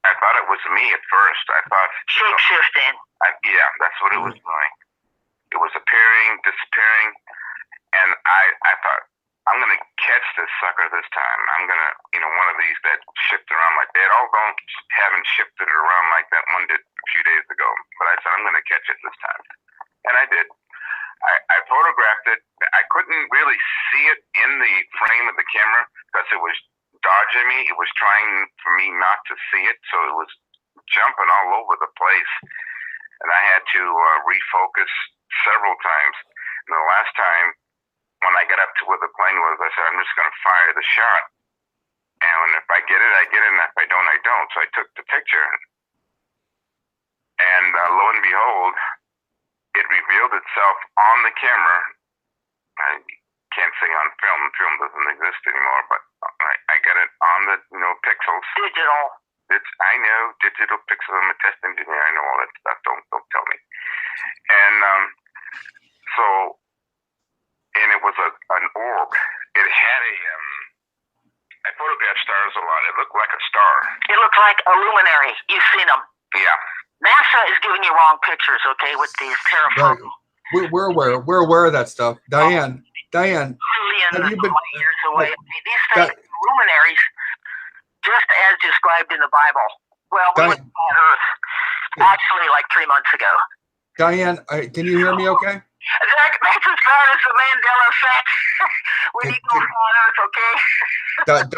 I thought it was me at first. I thought
shape shifting.
Yeah, that's what it was doing. It was appearing, disappearing, and I thought, I'm gonna catch this sucker this time. I'm gonna, one of these that shift around like that. Although haven't shifted around like that one did a few days ago, but I said I'm gonna catch it this time, and I did. I photographed it. I couldn't really see it in the frame of the camera because it was dodging me. It was trying for me not to see it, so it was jumping all over the place, and I had to refocus several times. And the last time, when I got up to where the plane was, I said, I'm just going to fire the shot. And if I get it, I get it, and if I don't, I don't. So I took the picture, and lo and behold, it revealed itself on the camera. I can't say on film. Film doesn't exist anymore, but I got it on the pixels.
Digital.
I know digital pixels. I'm a test engineer. I know all that stuff. Don't tell me. And and it was an orb. It had I photographed stars a lot. It looked like a star.
It looked like a luminary. You've seen them.
Yeah.
NASA is giving you wrong pictures, okay, with these terraforming.
We're aware of that stuff. Diane, have you been
years away? These things, luminaries, just as described in the Bible. Well, we went on Earth actually like 3 months ago.
Diane, can you hear me okay?
That's as bad as the Mandela effect. When you go on Earth, okay?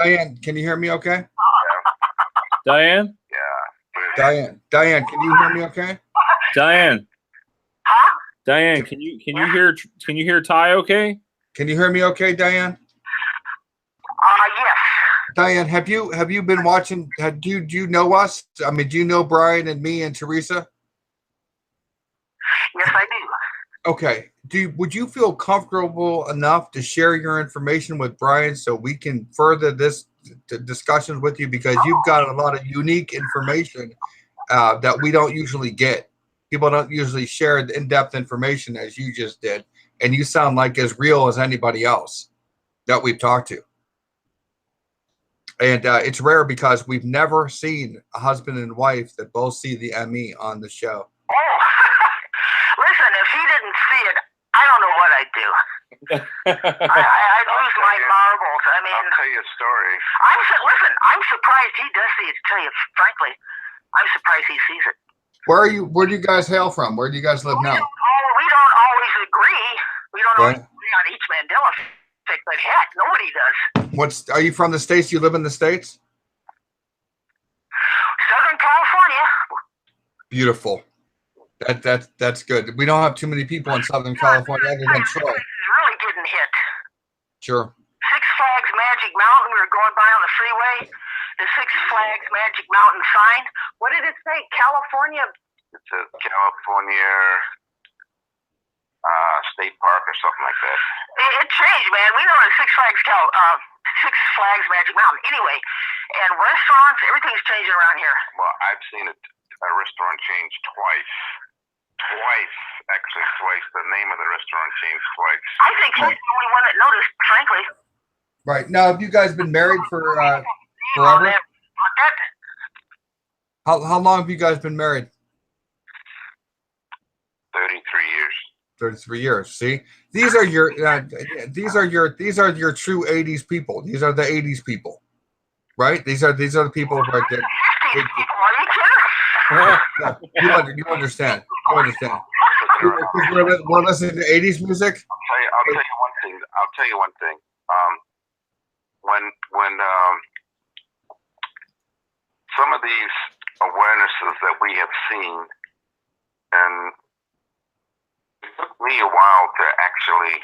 Diane, can you hear me okay?
Diane?
Yeah. Diane, can you hear me okay?
Diane.
Huh?
Diane, can you hear Ty okay?
Can you hear me okay, Diane?
Yes.
Diane, have you been watching? Do you know us? I mean, do you know Brian and me and Teresa?
Yes, I do.
Okay. Would you feel comfortable enough to share your information with Brian so we can further this discussions with you, because you've got a lot of unique information that we don't usually get. People don't usually share the in-depth information as you just did, and you sound like as real as anybody else that we've talked to. And it's rare because we've never seen a husband and wife that both see the ME on the show.
Oh, listen, if he didn't see it, I don't know what I'd do. I'd lose my marbles. I mean,
I'll tell you a story.
Listen, I'm surprised he does see it, to tell you frankly. I'm surprised he sees it.
Where do you guys hail from? Where do you guys live now?
We don't always agree. We don't always agree on each Mandela effect, but heck, nobody does.
Are you from the States? You live in the States?
Southern California.
Beautiful. That's good. We don't have too many people in Southern California other than Troy.
Really getting hit.
Sure.
Six Flags Magic Mountain. We were going by on the freeway. The Six Flags Magic Mountain sign. What did it say? California.
It's a California State Park or something like that.
It changed, man. We know it's Six Flags Magic Mountain. Anyway, and restaurants, everything's changing around here.
Well, I've seen a restaurant change twice. Actually twice. The name of the restaurant changed twice.
I think he's the only one that noticed, frankly.
Right. Now, have you guys been married for forever? How long have you guys been married?
33 years.
33 years. See, these are your true 80s people. These are the 80s people, right? These are the people who are good. You understand. You understand. We're listening to 80s music.
I'll tell you one thing. When some of these awarenesses that we have seen, and it took me a while to actually,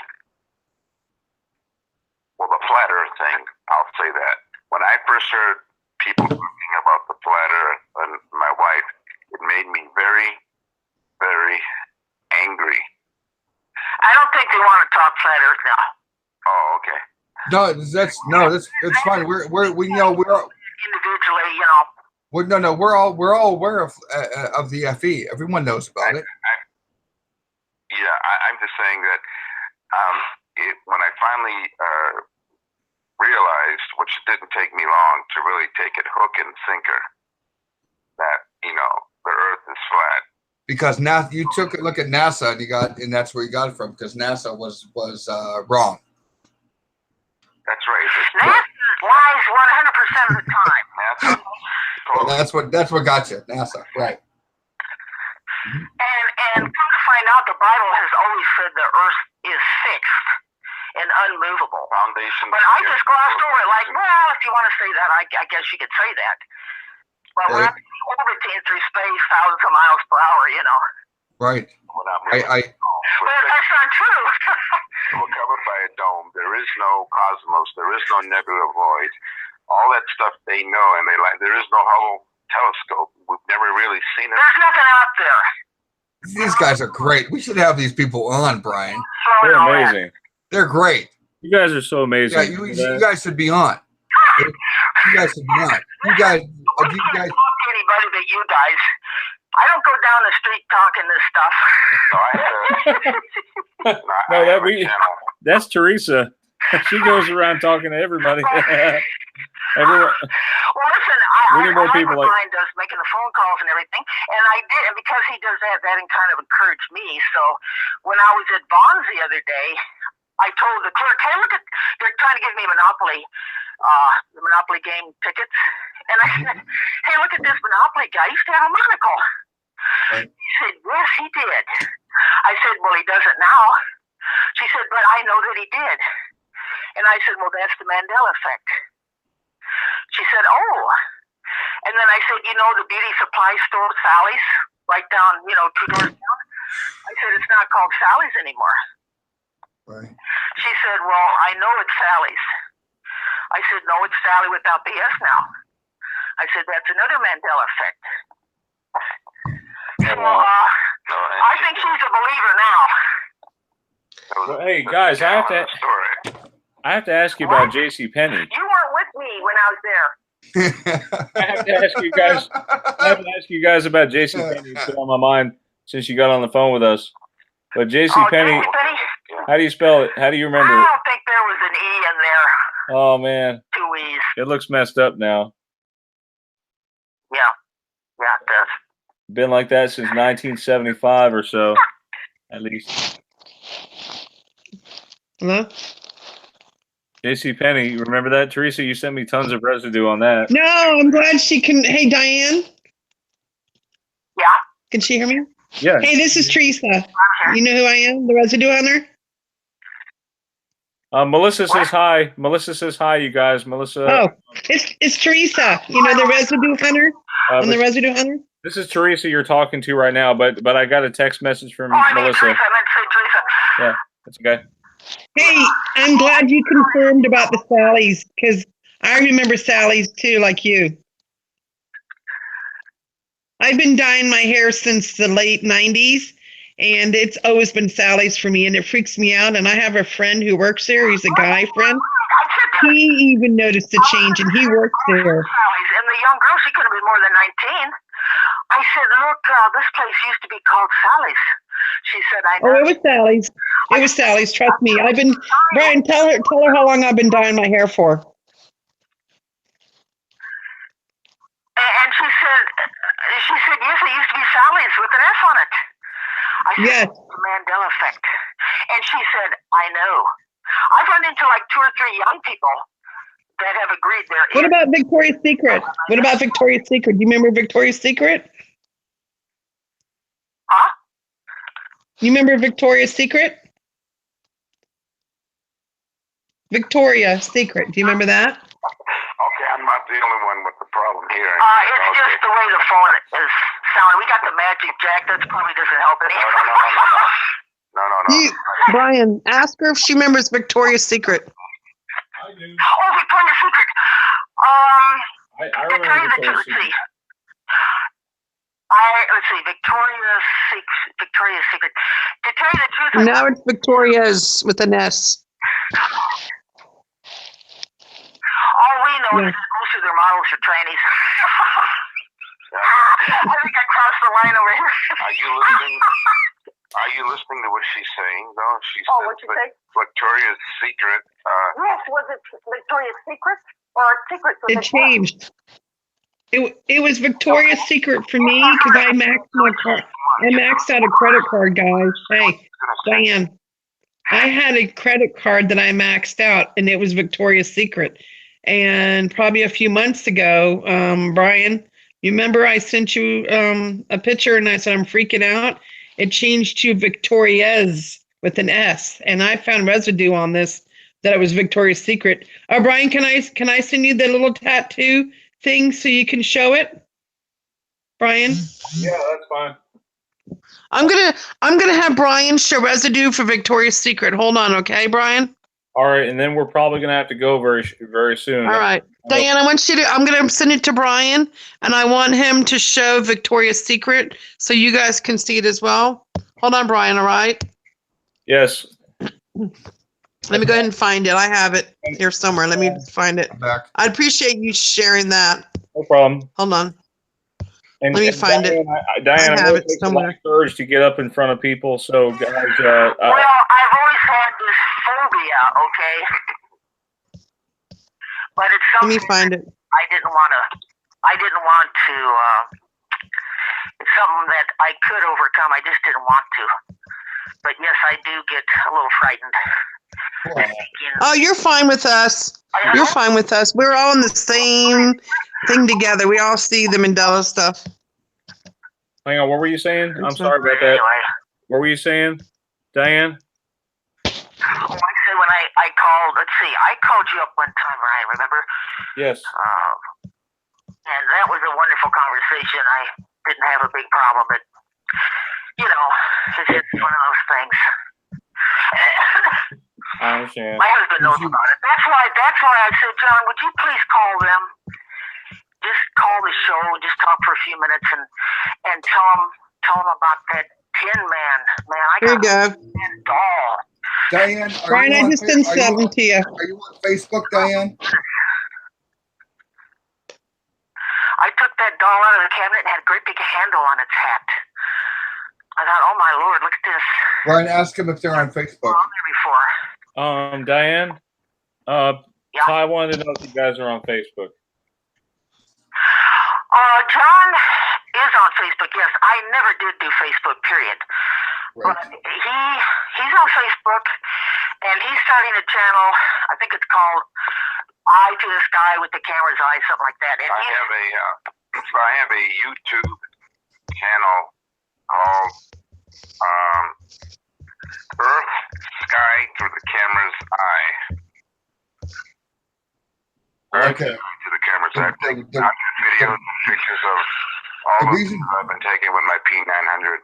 the flat earth thing, I'll say that. When I first heard people talking about the flat earth and my wife, it made me very, very angry.
I don't think they want to talk flat earth now.
Oh, okay.
That's fine. We know we're
individually, you know.
We're all aware of the FE. Everyone knows about it.
I'm just saying that when I finally realized, which didn't take me long to really take it hook and sinker, that the Earth is flat.
Because now you took a look at NASA and that's where you got it from. Because NASA was wrong.
That's right. NASA lies 100% of the time.
NASA.
Well, that's what got you, NASA, right?
And come to find out, the Bible has always said the Earth is fixed and unmovable.
Foundation.
But I just glossed over it, like, well, if you want to say that, I guess you could say that. But we're not orbiting through space thousands of miles per hour,
Right.
But that's not true.
We're covered by a dome. There is no cosmos. There is no nebula void. All that stuff they know, and there is no Hubble telescope. We've never really seen it.
There's nothing out there.
These guys are great. We should have these people on, Brian.
They're amazing.
They're great.
You guys are so amazing.
Yeah, you guys should be on. You guys should be on. You guys.
I don't talk to anybody but you guys. I don't go down the street talking this stuff.
That's Teresa. She goes around talking to everybody. Everyone.
Well, listen, I
more people like
Brian does making the phone calls and everything, and I did, and because he does that kind of encouraged me. So when I was at Bonds the other day, I told the clerk, "Hey, look they're trying to give me Monopoly, the Monopoly game tickets," and I said, "Hey, look at this Monopoly guy. He used to have a monocle." Right. He said, "Yes, he did." I said, "Well, he doesn't now." She said, "But I know that he did." And I said, "Well, that's the Mandela effect." She said, "Oh." And then I said, the beauty supply store, Sally's, right down, 2 doors down. I said, "It's not called Sally's anymore."
Right. She
said, "Well, I know it's Sally's." I said, "No, it's Sally without the S now." I said, "That's another Mandela effect." So, I think she's a believer now.
Well, hey, guys, I have to ask you about J.C. Penney.
You weren't with me when I was there.
I have to ask you guys about J.C. Penney. It's been on my mind since you got on the phone with us. But J.C. Penney, how do you spell it? How do you remember
I
it?
don't think there was an E in there.
Oh man,
2 E's.
it looks messed up now.
Yeah, it does.
Been like that since 1975 or so, at least.
Hello?
JC Penney, you remember that? Teresa, you sent me tons of residue on that.
No, I'm glad she can. Hey, Diane.
Yeah.
Can she hear me?
Yeah.
Hey, this is Teresa. You know who I am? The residue hunter?
Melissa says hi. Melissa says hi, you guys. Melissa.
Oh, it's Teresa. You know the residue hunter? On the residue hunter?
This is Teresa you're talking to right now, but I got a text message from Melissa.
Teresa. I meant to say Teresa.
Yeah, that's okay.
Hey, I'm glad you confirmed about the Sallys, because I remember Sally's too, like you. I've been dyeing my hair since the late 90s, and it's always been Sally's for me, and it freaks me out. And I have a friend who works there. He's a guy friend. He even noticed the change, and he works there.
And the young girl, she could have been more than 19. I said, look, this place used to be called Sally's. She said, I know.
Oh, it was Sally's. It was Sally's. Trust me. Brian, tell her how long I've been dyeing my hair for.
And she said, yes, it used to be Sally's with an S on it. I said,
yes.
The Mandela Effect. And she said, I know. I've run into like 2 or 3 young people that have agreed there.
What about Victoria's Secret? What about Victoria's Secret? Do you remember Victoria's Secret?
Huh?
You remember Victoria's Secret? Victoria's Secret. Do you remember that?
Okay, I'm not the only one with the problem here.
It's just the way the phone is sounding. We got the magic jack. That probably doesn't help any.
No.
Brian, ask her if she remembers Victoria's Secret.
I do. Oh, Victoria's Secret.
I remember Victoria's Secret.
Let's see, Victoria's Secret. To tell you the truth,
Now it's Victoria's with an S.
All we know is that most of their models are trannies. I think I crossed the line over here.
Are you listening to what she's saying, though? She said
what'd you say?
Victoria's Secret.
Yes, was it Victoria's Secret or Secret?
It changed. It was Victoria's Secret for me because I maxed my card. I maxed out a credit card, guys. Hey, Diane, I had a credit card that I maxed out, and it was Victoria's Secret. And probably a few months ago, Brian, you remember I sent you a picture, and I said I'm freaking out. It changed to Victoria's with an S, and I found residue on this that it was Victoria's Secret. Brian, can I send you the little tattoo thing so you can show it, Brian?
Yeah, that's fine.
I'm gonna have Brian show residue for Victoria's Secret. Hold on, okay, Brian?
All right, and then we're probably gonna have to go very soon.
All right, Diane, I'm gonna send it to Brian, and I want him to show Victoria's Secret so you guys can see it as well. Hold on, Brian. All right.
Yes.
Let me go ahead and find it. I have it here somewhere. Let me find it. I'd appreciate you sharing that.
No problem.
Hold on.
And,
Let me find
Diane,
it.
Diane,
I
I
have
know
it
it takes a lot
somewhere.
of courage to get up in front of people. So, guys,
well, I've always had this phobia, okay? But it's
Let
something
me find it.
I didn't want to, it's something that I could overcome. I just didn't want to. But yes, I do get a little frightened.
Oh, you're fine with us. You're fine with us. We're all in the same thing together. We all see the Mandela stuff.
Hang on, what were you saying? I'm sorry about that. What were you saying, Diane?
Oh, I said when I called, let's see, I called you up one time, Ryan, remember?
Yes.
And that was a wonderful conversation. I didn't have a big problem, but, you know, it's just one of those things.
I understand.
My husband knows about it. That's why I said, John, would you please call them? Just call the show, just talk for a few minutes and tell them about that Tin Man. Man, I
Here you
got
go.
a doll.
Diane,
Brian, I just sent something to you.
Are you on Facebook, Diane?
I took that doll out of the cabinet and had a great big handle on its hat. I thought, oh my Lord, look at this.
Brian, ask them if they're on Facebook.
On there before.
Diane, Ty, I wanted to know if you guys are on Facebook.
John is on Facebook. Yes, I never did do Facebook. Period.
Right.
But he's on Facebook, and he's starting a channel. I think it's called Eye to the Sky with the Camera's Eye, something like that. And
I have a YouTube channel called Earth Sky Through the Camera's Eye.
Okay.
To the camera's eye. I take videos and pictures of all the things I've been taking with my P900.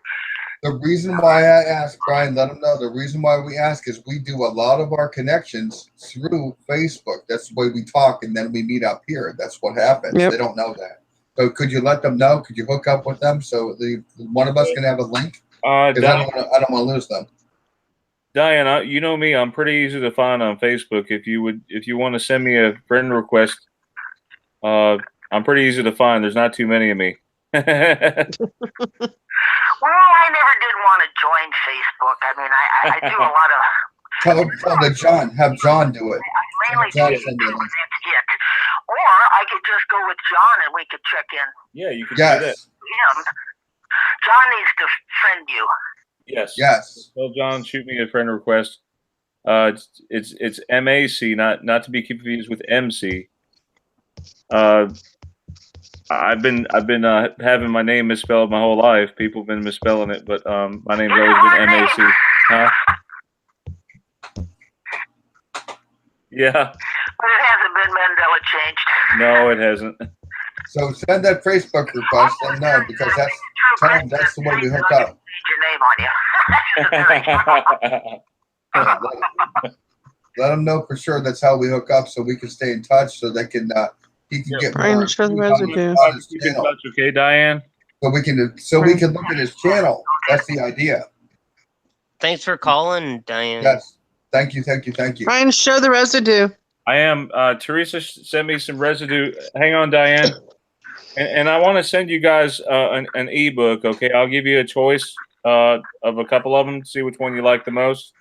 The reason why I ask, Brian, let them know. The reason why we ask is we do a lot of our connections through Facebook. That's the way we talk, and then we meet up here. That's what happens.
Yep.
They don't know that. So could you let them know? Could you hook up with them so one of us can have a link? Because I don't want to lose them.
Diane, you know me. I'm pretty easy to find on Facebook. If you want to send me a friend request, I'm pretty easy to find. There's not too many of me.
Well, I never did want to join Facebook. I mean, I do a lot of.
Tell the John. Have John do it.
Mainly
John
just
send me a link.
or I could just go with John and we could check in.
Yeah, you could do that.
Him. John needs to friend you.
Yes.
Yes.
Tell John, shoot me a friend request. It's MAC, not to be confused with MC. I've been having my name misspelled my whole life. People have been misspelling it, but my name's always been MAC. Huh? Yeah.
But it hasn't been Mandela changed.
No, it hasn't.
So send that Facebook request. Let them know because that's the way we hook up.
Your name on you.
Let them know for sure that's how we hook up, so we can stay in touch, so they can he can get
Brian,
more
show the residue.
on his
Keep in
channel.
touch, okay, Diane?
So we can look at his channel. That's the idea.
Thanks for calling, Diane.
Yes. Thank you.
Brian, show the residue.
I am. Teresa sent me some residue. Hang on, Diane. And I want to send you guys an ebook. Okay, I'll give you a choice of a couple of them. See which one you like the most,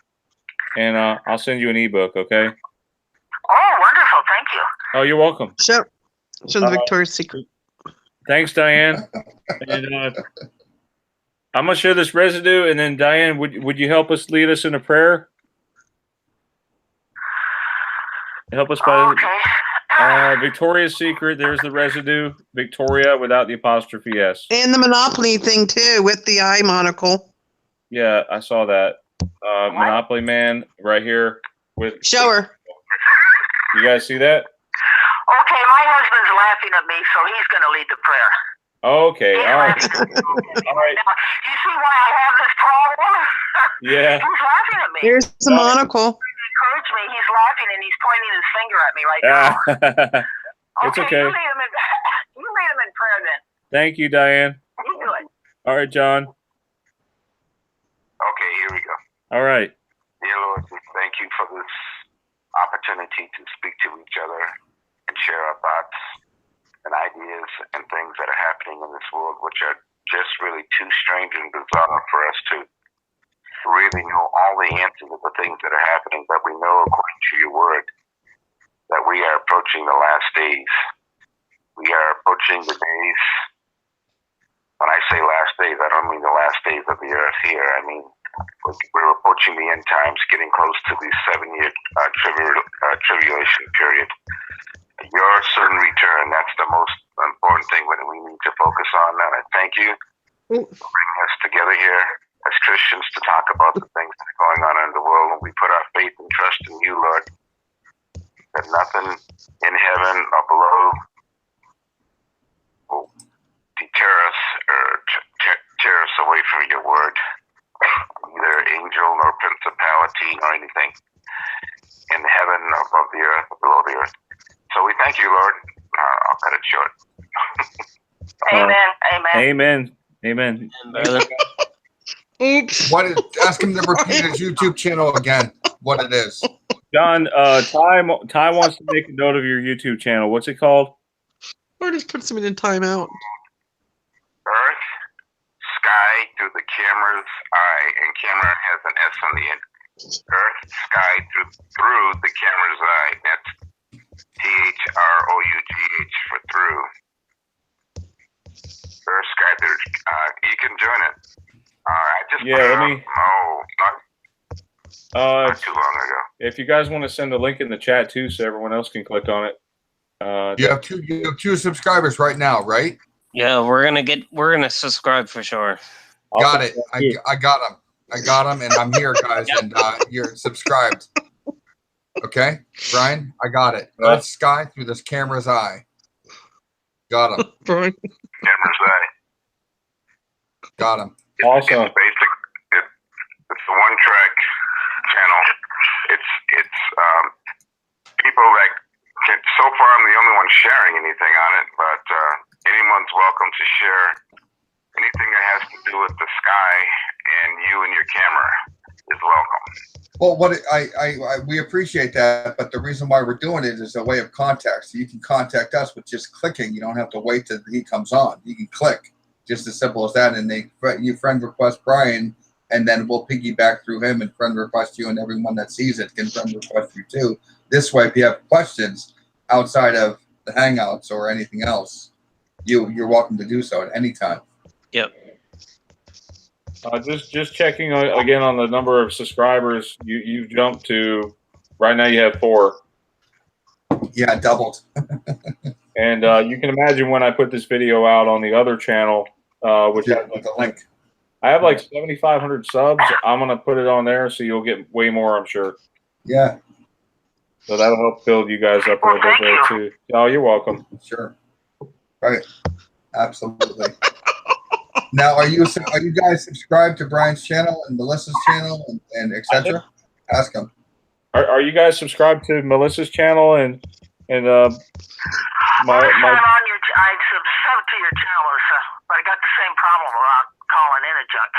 and I'll send you an ebook. Okay.
Oh, wonderful! Thank you.
Oh, you're welcome.
Show the Victoria's Secret.
Thanks, Diane. And I'm gonna share this residue, and then Diane, would you help us lead us in a prayer? Help us by Victoria's Secret. There's the residue. Victoria without the apostrophe S.
And the Monopoly thing too, with the eye monocle.
Yeah, I saw that. Monopoly Man right here with.
Show her.
You guys see that?
Okay, my husband's laughing at me, so he's going to lead the prayer.
Okay, all right.
All right. Now, you see why I have this problem?
Yeah.
He's laughing at me.
Here's the monocle.
Encourage me. He's laughing and he's pointing his finger at me right now.
It's okay.
You lead him in prayer then.
Thank you, Diane.
You do it.
All right, John.
Okay, here we go.
All right.
Dear Lord, we thank you for this opportunity to speak to each other and share our thoughts and ideas and things that are happening in this world, which are just really too strange and bizarre for us to really know all the answers of the things that are happening. But we know, according to your word, that we are approaching the last days. We are approaching the days. When I say last days, I don't mean the last days of the earth here. I mean, we're approaching the end times, getting close to the 7-year tribulation period. Your certain return, that's the most important thing that we need to focus on. And I thank you for bringing us together here as Christians to talk about the things that are going on in the world. And we put our faith and trust in you, Lord, that nothing in heaven or below will deter us or tear us away from your word. Neither angel nor principality nor anything in heaven, above the earth, or below the earth. So we thank you, Lord. I'll cut it short.
Amen.
Amen.
Brother.
Ask him to repeat his YouTube channel again. What it is.
John, Ty wants to make a note of your YouTube channel. What's it called?
Or just put something in timeout.
Earth, sky through the camera's eye, and camera has an S on the end. Earth, sky through the camera's eye. That's THROUGH for through. There's Skype there. You can join it. I just not too long ago.
If you guys want to send a link in the chat too, so everyone else can click on it.
You have two subscribers right now, right?
Yeah, we're gonna subscribe for sure.
Got it. I got them. I got them, and I'm here, guys, and you're subscribed. Okay, Brian, I got it. Earth Sky through this camera's eye. Got him.
Brian.
Camera's eye.
Got him.
Awesome.
It's the one track channel. It's people that can, so far I'm the only one sharing anything on it, but anyone's welcome to share anything that has to do with the sky and you and your camera is welcome.
Well, we appreciate that, but the reason why we're doing it is a way of contact. So you can contact us with just clicking. You don't have to wait till he comes on. You can click, just as simple as that. And you friend request Brian, and then we'll piggyback through him and friend request you, and everyone that sees it can friend request you too. This way, if you have questions outside of the Hangouts or anything else, you're welcome to do so at any time.
Yep.
Just checking again on the number of subscribers. You've jumped to right now. You have 4.
Yeah, doubled.
And you can imagine when I put this video out on the other channel, which has
with the link.
I have like 7,500 subs. I'm gonna put it on there, so you'll get way more, I'm sure.
Yeah.
So that'll help build you guys up a little bit there too. Oh, you're welcome.
Sure. Right. Absolutely. Now, are you guys subscribed to Brian's channel and Melissa's channel and etc.? Ask them.
Are you guys subscribed to Melissa's channel and my
I'm on your. I subscribed to your channel, but I got the same problem about calling in a junk.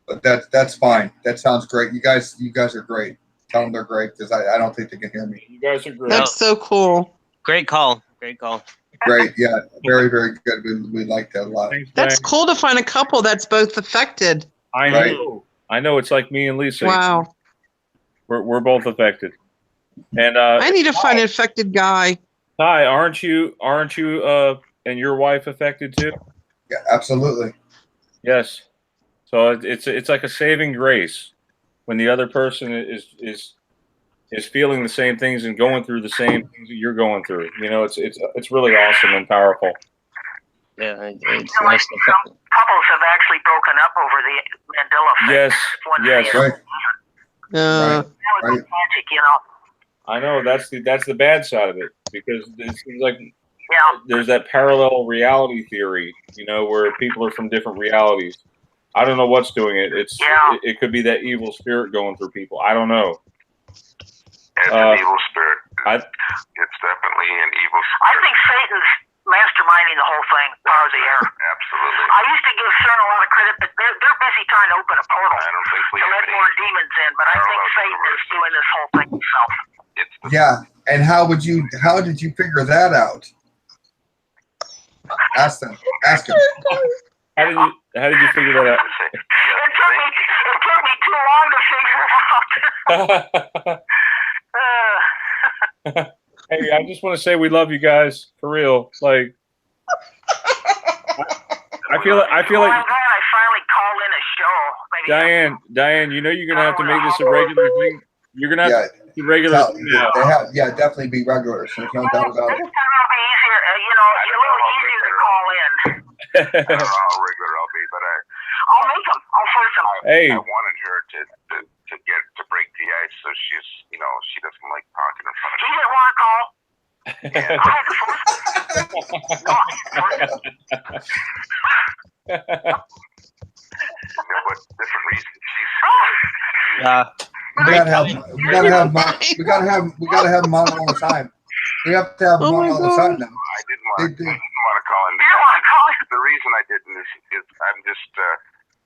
But that's fine. That sounds great. You guys are great. Tell them they're great, because I don't think they can hear me.
You guys are great.
That's so cool.
Great call. Great call.
Great. Yeah. Very, very good. We like that a lot.
That's cool to find a couple that's both affected.
I know. Right. I know. It's like me and Lisa.
Wow.
We're both affected. And
I need to find an affected guy.
Ty, aren't you and your wife affected too?
Yeah, absolutely.
Yes. So it's like a saving grace when the other person is feeling the same things and going through the same things that you're going through. You know, it's really awesome and powerful.
Yeah, it's nice.
Some couples have actually broken up over the Mandela effect.
Yes.
Right.
That was magic, you know.
I know that's the bad side of it, because it seems like there's that parallel reality theory, you know, where people are from different realities. I don't know what's doing it. It could be that evil spirit going through people. I don't know.
It's an evil spirit. It's definitely an evil spirit.
I think Satan's masterminding the whole thing, power of the air.
Absolutely.
I used to give CERN a lot of credit, but they're busy trying to open a portal
I don't think we
to let more demons in, but I think Satan is doing this whole thing himself.
Yeah. And how did you figure that out? Ask them. Ask him.
How did you figure that out?
It took me too long to figure it out.
Hey, I just want to say we love you guys, for real. Like, I feel like
I'm glad I finally called in a show. Maybe
Diane, you know you're gonna have to make this a regular thing. You're gonna have to be regular.
Definitely be regular. So there's no doubt about it.
It'll be easier, you know, it's a little easier to call in.
I don't know how regular I'll be, but
I'll make them. I'll force them.
Hey.
I wanted her to break the ice, so she's, you know, she doesn't like talking in front of
She didn't want to call. I had to force
but different reasons.
We gotta have them on all the time. We have to have them on all the time now.
I didn't want to call in. The reason I didn't is I'm just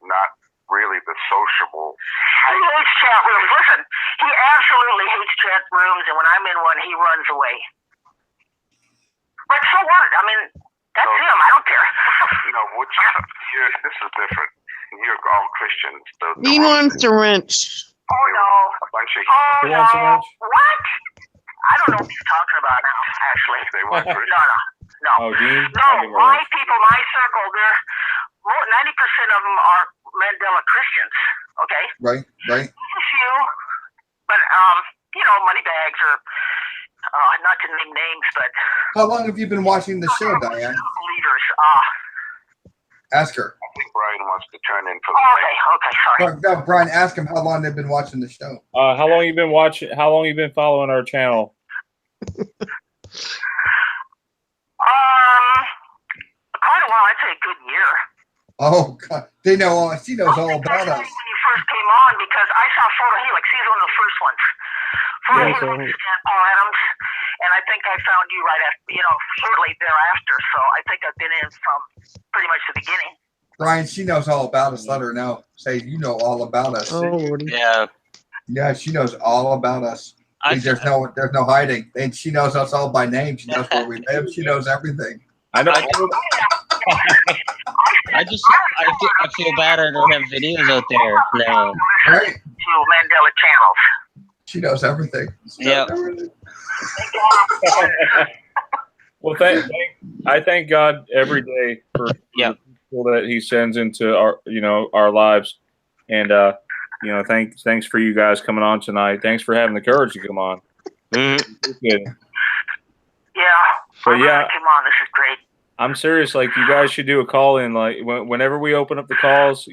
not really the sociable.
He hates chat rooms. Listen, he absolutely hates chat rooms, and when I'm in one, he runs away. But so what? I mean, that's him. I don't care.
You know, this is different. You're all Christians.
He wants to wrench.
Oh no.
A bunch of
Oh
Who
no.
wants a lunch?
What? I don't know what he's talking about now, actually.
They want
No, no.
Oh, Dean?
No, my people, my circle, they're 90% of them are Mandela Christians, okay?
Right.
A few, but, money bags or, not to name names, but...
How long have you been watching the show, Diane?
Believers,
Ask her.
I think Brian wants to turn in for
okay, sorry.
No, Brian, ask him how long they've been watching the show.
How long you been watching? How long you been following our channel?
Quite a while. I'd say a good year.
Oh God, they know all. She knows all about us.
When you first came on, because I saw Photo Helix. He's one of the first ones. Photo Helix and Paul Adams, and I think I found you right after, shortly thereafter. So I think I've been in from pretty much the beginning.
Brian, she knows all about us. Let her know. Say you know all about us.
Oh, Lordy.
Yeah.
Yeah, she knows all about us. There's no hiding. And she knows us all by name. She knows where we live. She knows everything.
I know.
I feel bad I don't have videos out there now.
Right.
To Mandela channels.
She knows everything.
Yeah.
Well, I thank God every day for the people that He sends into our lives, and thanks for you guys coming on tonight. Thanks for having the courage to come on.
Mm-hmm.
Good.
Yeah.
So yeah,
come on, this is great.
I'm serious. Like, you guys should do a call in. Like, whenever we open up the calls,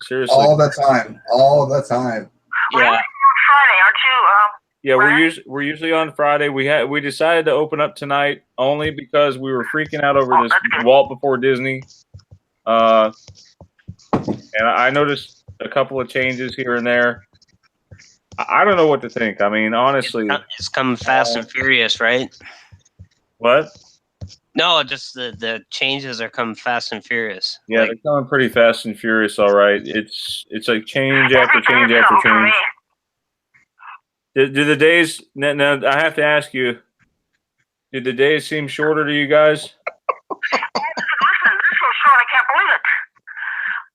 seriously.
All the time. All the time.
Yeah.
Friday, aren't you?
Yeah, we're usually on Friday. We decided to open up tonight only because we were freaking out over this Walt Before Disney. And I noticed a couple of changes here and there. I don't know what to think. I mean, honestly,
it's coming fast and furious, right?
What?
No, just the changes are coming fast and furious.
Yeah, they're coming pretty fast and furious. All right, it's like change after change after change. Do the days? Now I have to ask you: did the days seem shorter to you guys?
Listen, this is so short, I can't believe it.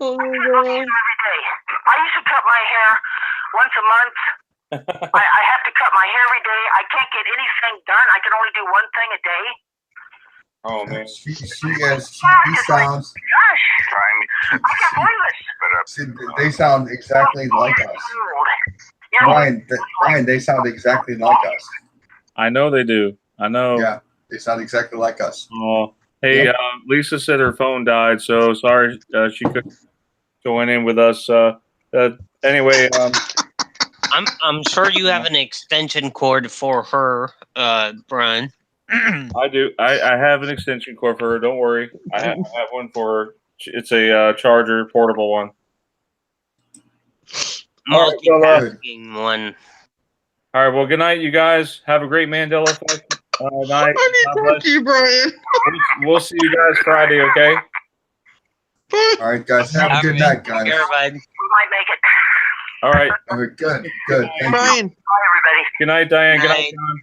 Oh my
God! Every day. I used to cut my hair once a month. I have to cut my hair every day. I can't get anything done. I can only do one thing a day.
Oh man,
she sounds.
Gosh, I can't believe it.
They sound exactly like us. Brian, they sound exactly like us.
I know they do. I know.
Yeah, they sound exactly like us.
Oh, hey, Lisa said her phone died, so sorry she couldn't join in with us. Anyway,
I'm sure you have an extension cord for her, Brian.
I do. I have an extension cord for her. Don't worry. I have one for her. It's a charger, portable one.
Multitasking one.
All right. Well, good night, you guys. Have a great Mandela Effect night.
I need to talk to you, Brian.
We'll see you guys Friday, okay?
All right, guys. Have a good night, guys.
We might make it.
All right.
All right, good. Thank
Brian.
you.
Bye, everybody.
Good night, Diane. Good night, John.